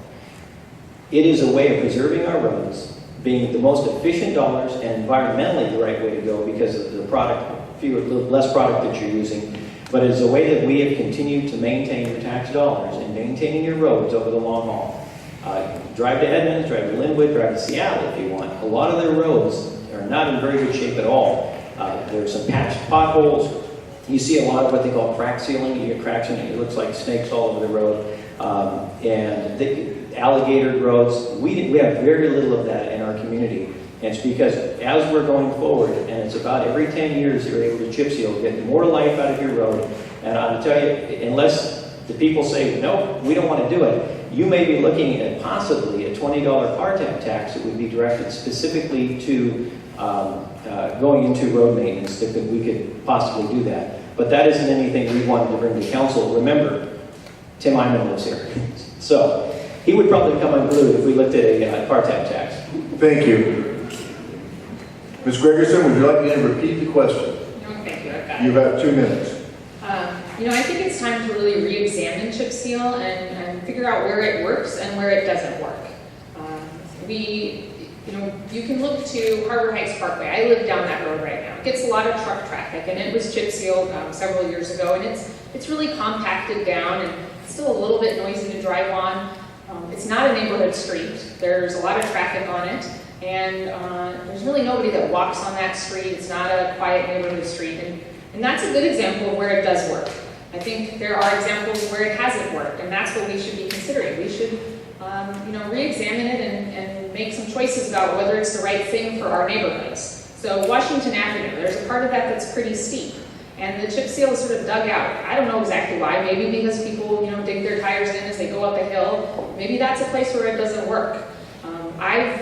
It is a way of preserving our roads, being the most efficient dollars and environmentally the right way to go because of the product, less product that you're using. But it's a way that we have continued to maintain your tax dollars and maintaining your roads over the long haul. Drive to Edmonds, drive to Linwood, drive to Seattle if you want. A lot of their roads are not in very good shape at all. There's some patched potholes. You see a lot of what they call crack sealing. You get cracks in it, it looks like snakes all over the road. And the alligator roads, we have very little of that in our community. And it's because as we're going forward, and it's about every 10 years you're able to chip seal, get more life out of your road. And I'll tell you, unless the people say, no, we don't want to do it, you may be looking at possibly a $20 car tab tax that would be directed specifically to going into road maintenance, that we could possibly do that. But that isn't anything we wanted to bring to council. Remember, Tim Hyman lives here. So he would probably come unglued if we looked at a car tab tax.
Thank you. Ms. Gregerson, would you like me to repeat the question?
No, thank you, I've got
You
it.
have 2 minutes.
I think it's time to really re-examine chip seal and figure out where it works and where it doesn't work. You can look to Harbor Heights Parkway. I live down that road right now. It gets a lot of truck traffic, and it was chip sealed several years ago, and it's really compacted down, and it's still a little bit noisy to drive on. It's not a neighborhood street. There's a lot of traffic on it, and there's really nobody that walks on that street. It's not a quiet neighborhood street, and that's a good example of where it does work. I think there are examples where it hasn't worked, and that's what we should be considering. We should re-examine it and make some choices about whether it's the right thing for our neighborhoods. So Washington Avenue, there's a part of that that's pretty steep, and the chip seal is sort of dug out. I don't know exactly why. Maybe because people dig their tires in as they go up a hill. Maybe that's a place where it doesn't work. I've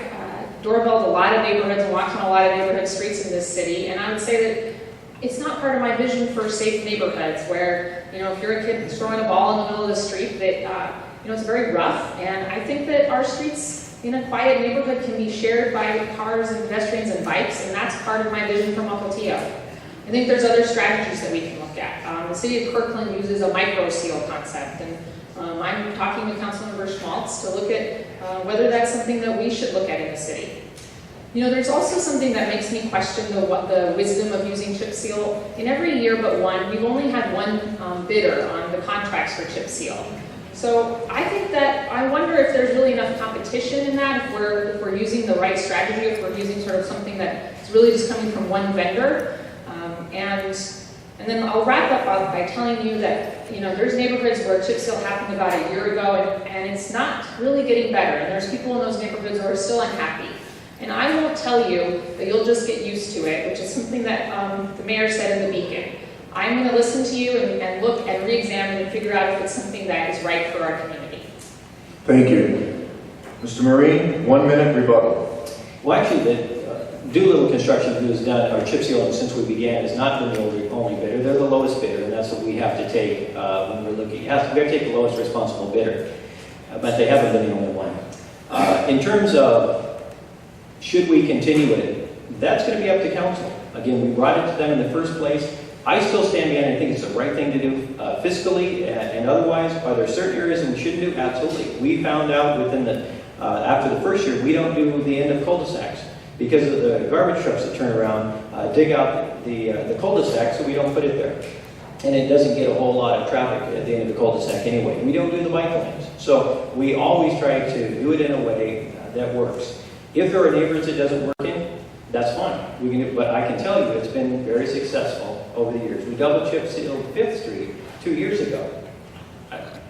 doorbelled a lot of neighborhoods and walked on a lot of neighborhood streets in this city, and I would say that it's not part of my vision for safe neighborhoods where, if you're a kid throwing a ball in the middle of the street, that it's very rough. And I think that our streets in a quiet neighborhood can be shared by cars and pedestrians and bikes, and that's part of my vision for Mukilteo. I think there's other strategies that we can look at. The city of Kirkland uses a micro seal concept, and I'm talking with Councilmember Schmaltz to look at whether that's something that we should look at in the city. There's also something that makes me question the wisdom of using chip seal. In every year but one, we've only had one bidder on the contracts for chip seal. So I think that, I wonder if there's really enough competition in that, if we're using the right strategy, if we're using sort of something that's really just coming from one vendor. And then I'll wrap up by telling you that, there's neighborhoods where chip seal happened about a year ago, and it's not really getting better. And there's people in those neighborhoods who are still unhappy. And I won't tell you that you'll just get used to it, which is something that the mayor said in the Beacon. I'm going to listen to you and look and re-examine and figure out if it's something that is right for our community.
Thank you. Mr. Marine, 1 minute rebuttal.
Well, actually, the Doolittle Construction, who has done our chip sealing since we began, has not been the only bidder. They're the lowest bidder, and that's what we have to take when we're looking. We have to take the lowest responsible bidder, but they haven't been the only one. In terms of should we continue it, that's going to be up to council. Again, we brought it to them in the first place. I still stand behind it. I think it's the right thing to do fiscally and otherwise. Are there certain areas that we shouldn't do? Absolutely. We found out after the first year, we don't do the end of cul-de-sacs because of the garbage trucks that turn around, dig out the cul-de-sac, so we don't put it there. And it doesn't get a whole lot of traffic at the end of the cul-de-sac anyway. We don't do the bike lanes. So we always try to do it in a way that works. If there are neighborhoods it doesn't work in, that's fine. But I can tell you it's been very successful over the years. We double chip sealed 5th Street 2 years ago.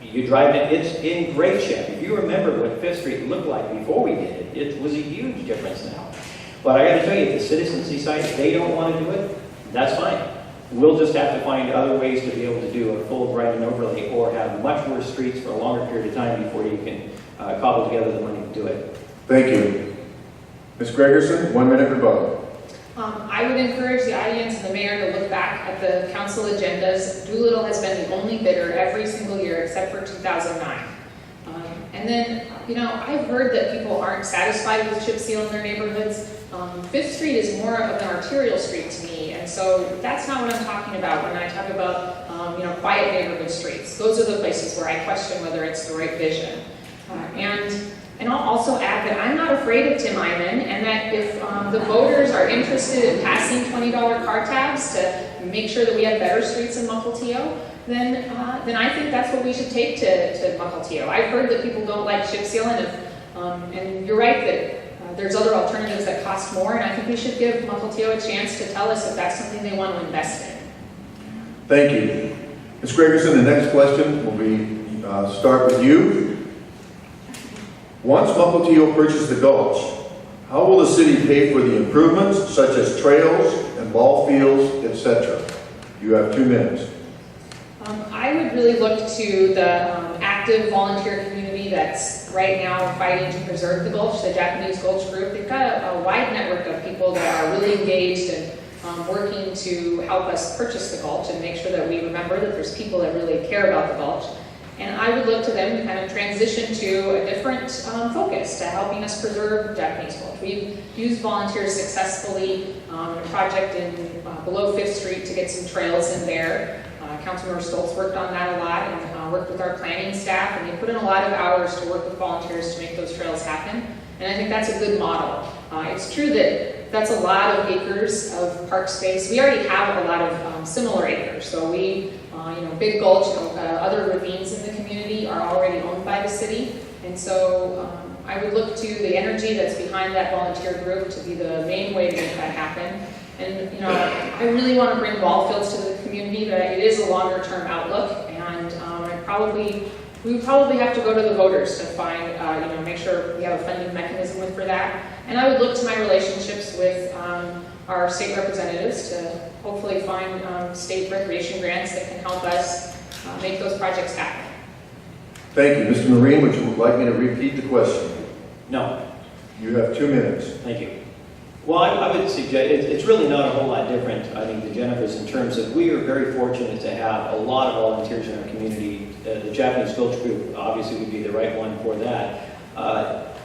You drive it, it's in great shape. If you remember what 5th Street looked like before we did it, it was a huge difference now. But I got to tell you, if the citizens decide they don't want to do it, that's fine. We'll just have to find other ways to be able to do a full grind and overlay or have much worse streets for a longer period of time before you can cobble together the money to do it.
Thank you. Ms. Gregerson, 1 minute rebuttal.
I would encourage the audience and the mayor to look back at the council agendas. Doolittle has been the only bidder every single year except for 2009. And then, I've heard that people aren't satisfied with chip seal in their neighborhoods. Fifth Street is more of an arterial street to me, and so that's not what I'm talking about when I talk about quiet neighborhood streets. Those are the places where I question whether it's the right vision. And I'll also add that I'm not afraid of Tim Eyman, and that if the voters are interested in passing $20 car tabs to make sure that we have better streets in Mukilteo, then I think that's what we should take to Mukilteo. I've heard that people don't like chip seal, and you're right that there's other alternatives that cost more, and I think we should give Mukilteo a chance to tell us if that's something they want to invest in.
Thank you. Ms. Gregerson, the next question will be start with you. Once Mukilteo purchases the gulch, how will the city pay for the improvements such as trails and ball fields, etc.? You have 2 minutes.
I would really look to the active volunteer community that's right now fighting to preserve the gulch, the Japanese Gulch Group. They've got a wide network of people that are really engaged and working to help us purchase the gulch and make sure that we remember that there's people that really care about the gulch. And I would look to them to kind of transition to a different focus to helping us preserve Japanese Gulch. We've used volunteers successfully in a project in below 5th Street to get some trails in there. Councilmember Stoltz worked on that a lot and worked with our planning staff, and they put in a lot of hours to work with volunteers to make those trails happen. And I think that's a good model. It's true that that's a lot of acres of park space. We already have a lot of similar acres. So we, Big Gulch, other ravines in the community are already owned by the city. And so I would look to the energy that's behind that volunteer group to be the main way to make that happen. And I really want to bring ball fields to the community, but it is a longer term outlook, and we would probably have to go to the voters to find, make sure we have a funding mechanism for that. And I would look to my relationships with our state representatives to hopefully find state recreation grants that can help us make those projects happen.
Thank you. Mr. Marine, would you like me to repeat the question?
No.
You have 2 minutes.
Thank you. Well, I would suggest, it's really not a whole lot different, I think, than Jennifer's in terms of we are very fortunate to have a lot of volunteers in our community. The Japanese Gulch Group obviously would be the right one for that.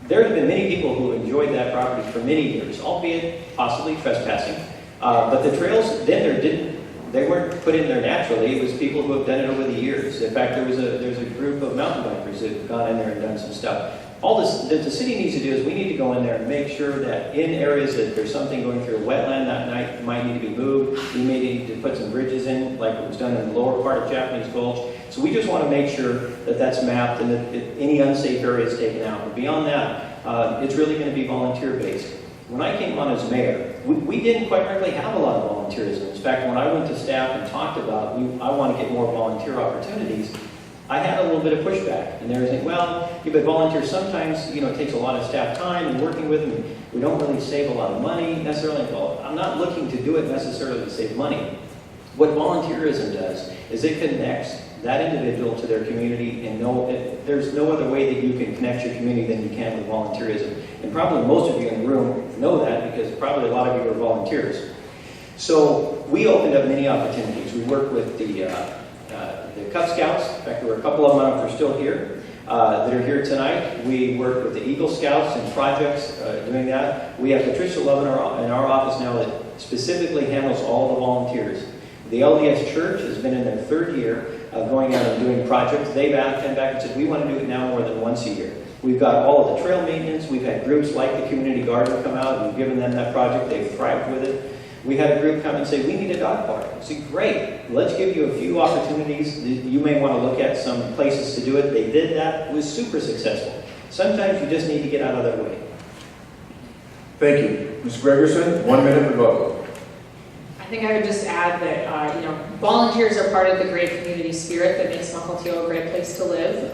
There have been many people who enjoyed that property for many years, albeit possibly trespassing. But the trails they weren't put in there naturally. It was people who have done it over the years. In fact, there's a group of mountain bikers that have gone in there and done some stuff. All that the city needs to do is we need to go in there and make sure that in areas that there's something going through a wetland that night might need to be moved. We may need to put some bridges in, like it was done in the lower part of Japanese Gulch. So we just want to make sure that that's mapped and that any unsafe area is taken out. But beyond that, it's really going to be volunteer-based. When I came on as mayor, we didn't quite frankly have a lot of volunteerism. In fact, when I went to staff and talked about, I want to get more volunteer opportunities, I had a little bit of pushback. And they were saying, well, but volunteers sometimes, it takes a lot of staff time and working with them. We don't really save a lot of money necessarily. Well, I'm not looking to do it necessarily to save money. What volunteerism does is it connects that individual to their community, and there's no other way that you can connect your community than you can with volunteerism. And probably most of you in the room know that because probably a lot of you are volunteers. So we opened up many opportunities. We work with the Cub Scouts. In fact, there were a couple of them, I don't know if they're still here, that are here tonight. We work with the Eagle Scouts and projects doing that. We have Patricia Love in our office now that specifically handles all the volunteers. The LDS Church has been in their 3rd year of going out and doing projects. They've come back and said, we want to do it now more than once a year. We've got all of the trail maintenance. We've had groups like the Community Garden come out. We've given them that project. They've thrived with it. We had a group come and say, we need a dog park. I said, great. Let's give you a few opportunities. You may want to look at some places to do it. They did that. It was super successful. Sometimes you just need to get out of their way.
Thank you. Ms. Gregerson, 1 minute to vote.
I think I would just add that volunteers are part of the great community spirit that makes Mukilteo a great place to live.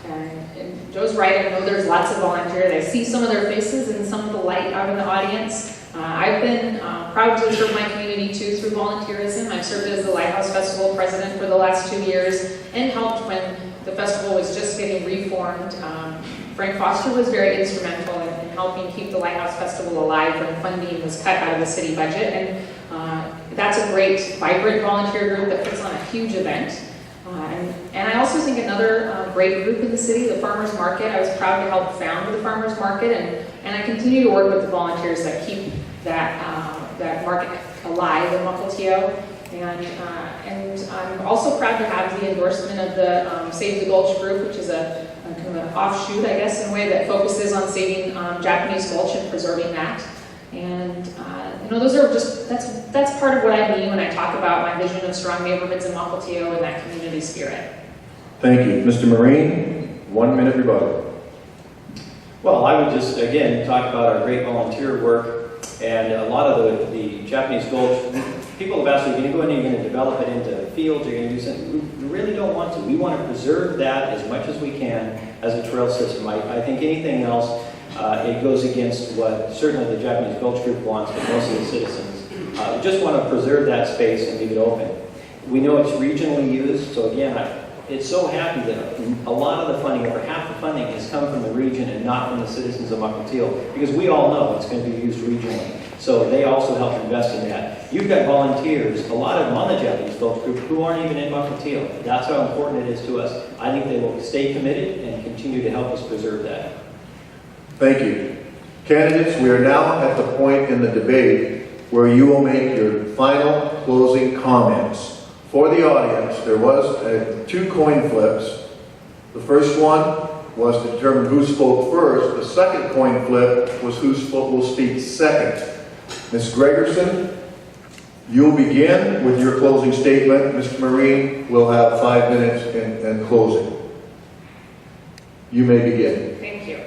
And Joe's right. I know there's lots of volunteers. I see some of their faces and some of the light out in the audience. I've been proud to serve my community too through volunteerism. I've served as the Lighthouse Festival president for the last 2 years and helped when the festival was just getting reformed. Frank Foster was very instrumental in helping keep the Lighthouse Festival alive when funding was cut out of the city budget. And that's a great, vibrant volunteer group that puts on a huge event. And I also think another great group in the city, the Farmers Market. I was proud to help found the Farmers Market, and I continue to work with the volunteers that keep that market alive in Mukilteo. And I'm also proud to have the endorsement of the Save the Gulch group, which is a kind of an offshoot, I guess, in a way that focuses on saving Japanese gulch and preserving that. And those are that's part of what I mean when I talk about my vision of strong neighborhoods in Mukilteo and that community spirit.
Thank you. Mr. Marine, 1 minute rebuttal.
Well, I would just, again, talk about our great volunteer work, and a lot of the Japanese gulch. People have asked, are you going to go in and you're going to develop it into fields, you're going to do something? We really don't want to. We want to preserve that as much as we can as a trail system. I think anything else, it goes against what certainly the Japanese Gulch Group wants, but most of the citizens. We just want to preserve that space and leave it open. We know it's regionally used, so again, it's so happy that a lot of the funding, over half the funding, has come from the region and not from the citizens of Mukilteo, because we all know it's going to be used regionally. So they also help invest in that. You've got volunteers, a lot of them on the Japanese Gulch Group, who aren't even in Mukilteo. That's how important it is to us. I think they will stay committed and continue to help us preserve that.
Thank you. Candidates, we are now at the point in the debate where you will make your final closing comments. For the audience, there was 2 coin flips. The first one was to determine who spoke first. The second coin flip was who will speak second. Ms. Gregerson, you'll begin with your closing statement. Mr. Marine will have 5 minutes in closing. You may begin.
Thank you.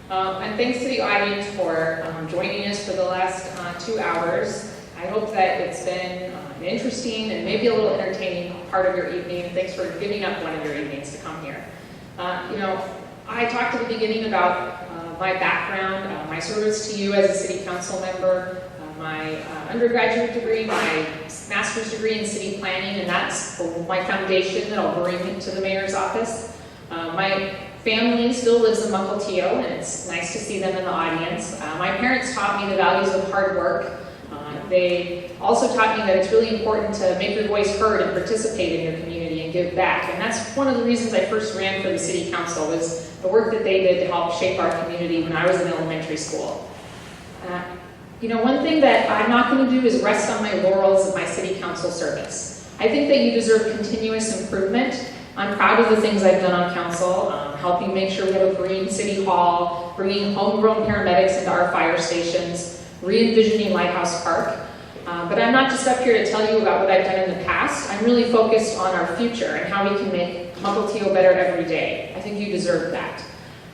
And thanks to the audience for joining us for the last 2 hours. I hope that it's been an interesting and maybe a little entertaining part of your evening. Thanks for giving up one of your evenings to come here. I talked at the beginning about my background, my service to you as a city council member, my undergraduate degree, my master's degree in city planning, and that's my foundation that I'll bring to the mayor's office. My family still lives in Mukilteo, and it's nice to see them in the audience. My parents taught me the values of hard work. They also taught me that it's really important to make your voice heard and participate in your community and give back. And that's one of the reasons I first ran for the city council, was the work that they did to help shape our community when I was in elementary school. One thing that I'm not going to do is rest on my laurels of my city council service. I think that you deserve continuous improvement. I'm proud of the things I've done on council, helping make sure we have a green city hall, bringing homegrown paramedics into our fire stations, re-envisioning Lighthouse Park. But I'm not just up here to tell you about what I've done in the past. I'm really focused on our future and how we can make Mukilteo better every day. I think you deserve that.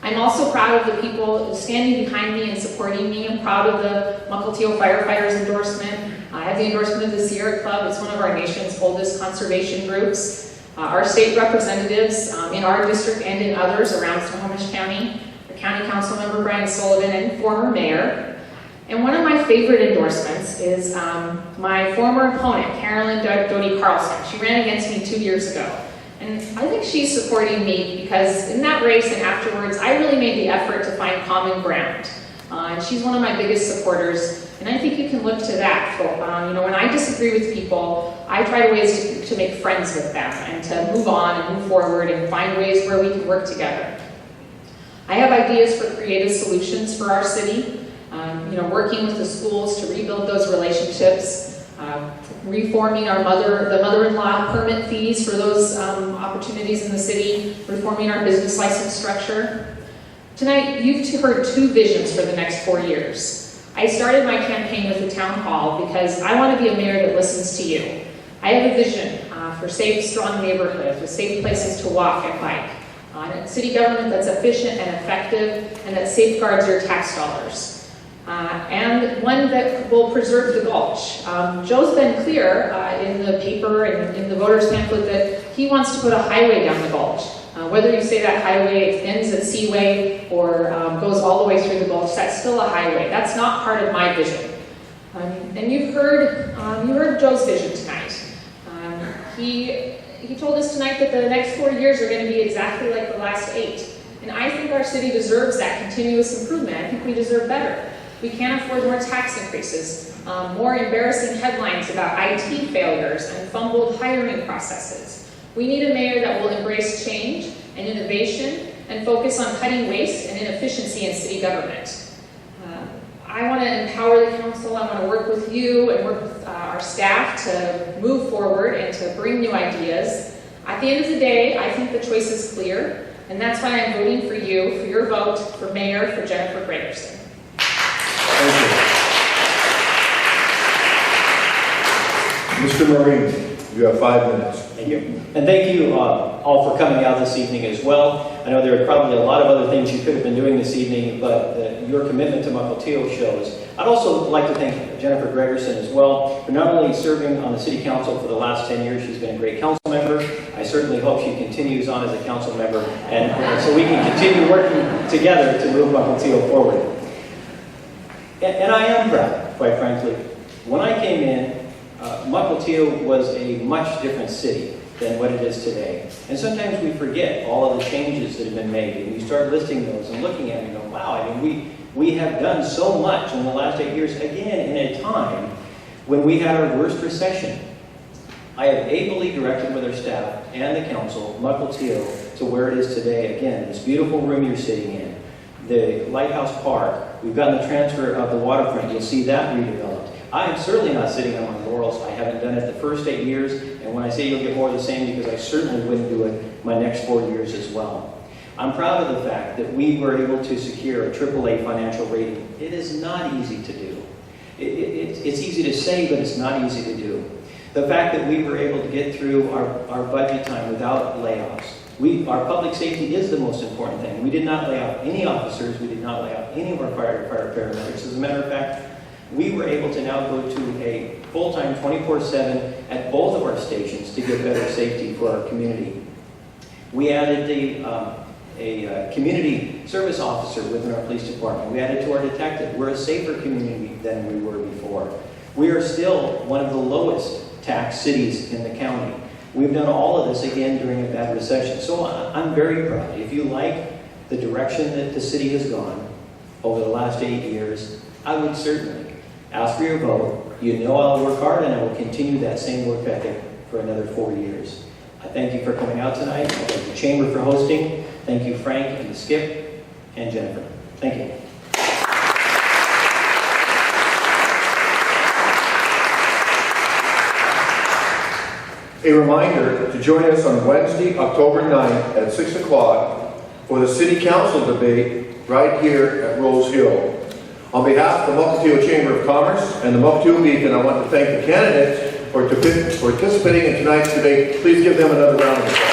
I'm also proud of the people standing behind me and supporting me. I'm proud of the Mukilteo firefighters endorsement. I have the endorsement of the Sierra Club. It's one of our nation's oldest conservation groups. Our state representatives in our district and in others around Snohomish County, our county council member Brian Sullivan, and former mayor. And one of my favorite endorsements is my former opponent, Carolyn Doty Carlson. She ran against me 2 years ago. And I think she's supporting me because in that race and afterwards, I really made the effort to find common ground. And she's one of my biggest supporters. And I think you can look to that. When I disagree with people, I try ways to make friends with them and to move on and move forward and find ways where we can work together. I have ideas for creative solutions for our city. Working with the schools to rebuild those relationships, reforming the mother-in-law permit fees for those opportunities in the city, reforming our business license structure. Tonight, you've heard 2 visions for the next 4 years. I started my campaign with the town hall because I want to be a mayor that listens to you. I have a vision for safe, strong neighborhoods with safe places to walk and bike, a city government that's efficient and effective and that safeguards your tax dollars. And one that will preserve the Gulch. Joe's been clear in the paper and in the voters pamphlet that he wants to put a highway down the Gulch. Whether you say that highway ends at Seaway or goes all the way through the Gulch, that's still a highway. That's not part of my vision. And you heard Joe's vision tonight. He told us tonight that the next 4 years are going to be exactly like the last 8. And I think our city deserves that continuous improvement. I think we deserve better. We can't afford more tax increases, more embarrassing headlines about IT failures and fumbled hiring processes. We need a mayor that will embrace change and innovation and focus on cutting waste and inefficiency in city government. I want to empower the council. I want to work with you and work with our staff to move forward and to bring new ideas. At the end of the day, I think the choice is clear, and that's why I'm voting for you, for your vote for mayor for Jennifer Gregerson.
Thank you. Mr. Marine, you have 5 minutes.
Thank you. And thank you all for coming out this evening as well. I know there are probably a lot of other things you could have been doing this evening, but your commitment to Mukilteo shows. I'd also like to thank Jennifer Gregerson as well for not only serving on the City Council for the last 10 years, she's been a great council member. I certainly hope she continues on as a council member, and so we can continue working together to move Mukilteo forward. And I am proud, quite frankly. When I came in, Mukilteo was a much different city than what it is today. And sometimes we forget all of the changes that have been made, and we start listing those and looking at them and go, wow, I mean, we have done so much in the last 8 years, again, in a time when we had our worst recession. I have ably directed with our staff and the council, Mukilteo, to where it is today. Again, this beautiful room you're sitting in, the Lighthouse Park, we've gotten the transfer of the waterfront, you'll see that redeveloped. I'm certainly not sitting on my laurels. I haven't done it the first 8 years, and when I say you'll get more of the same, because I certainly wouldn't do it my next 4 years as well. I'm proud of the fact that we were able to secure a AAA financial rating. It is not easy to do. It's easy to say, but it's not easy to do. The fact that we were able to get through our budget time without layoffs. Our public safety is the most important thing. We did not lay off any officers. We did not lay off any of our fire paramedics. As a matter of fact, we were able to now go to a full-time 24/7 at both of our stations to get better safety for our community. We added a community service officer within our police department. We added to our detective. We're a safer community than we were before. We are still one of the lowest tax cities in the county. We've done all of this again during a bad recession. So I'm very proud. If you like the direction that the city has gone over the last 8 years, I would certainly ask for your vote. You know I'll work hard, and I will continue that same work ethic for another 4 years. I thank you for coming out tonight. I thank the Chamber for hosting. Thank you, Frank, and Skip, and Jennifer. Thank you.
A reminder to join us on Wednesday, October 9th at 6 o'clock for the City Council debate right here at Rose Hill. On behalf of the Mukilteo Chamber of Commerce and the Mukilteo Beacon, I want to thank the candidates for participating in tonight's debate. Please give them another round of applause.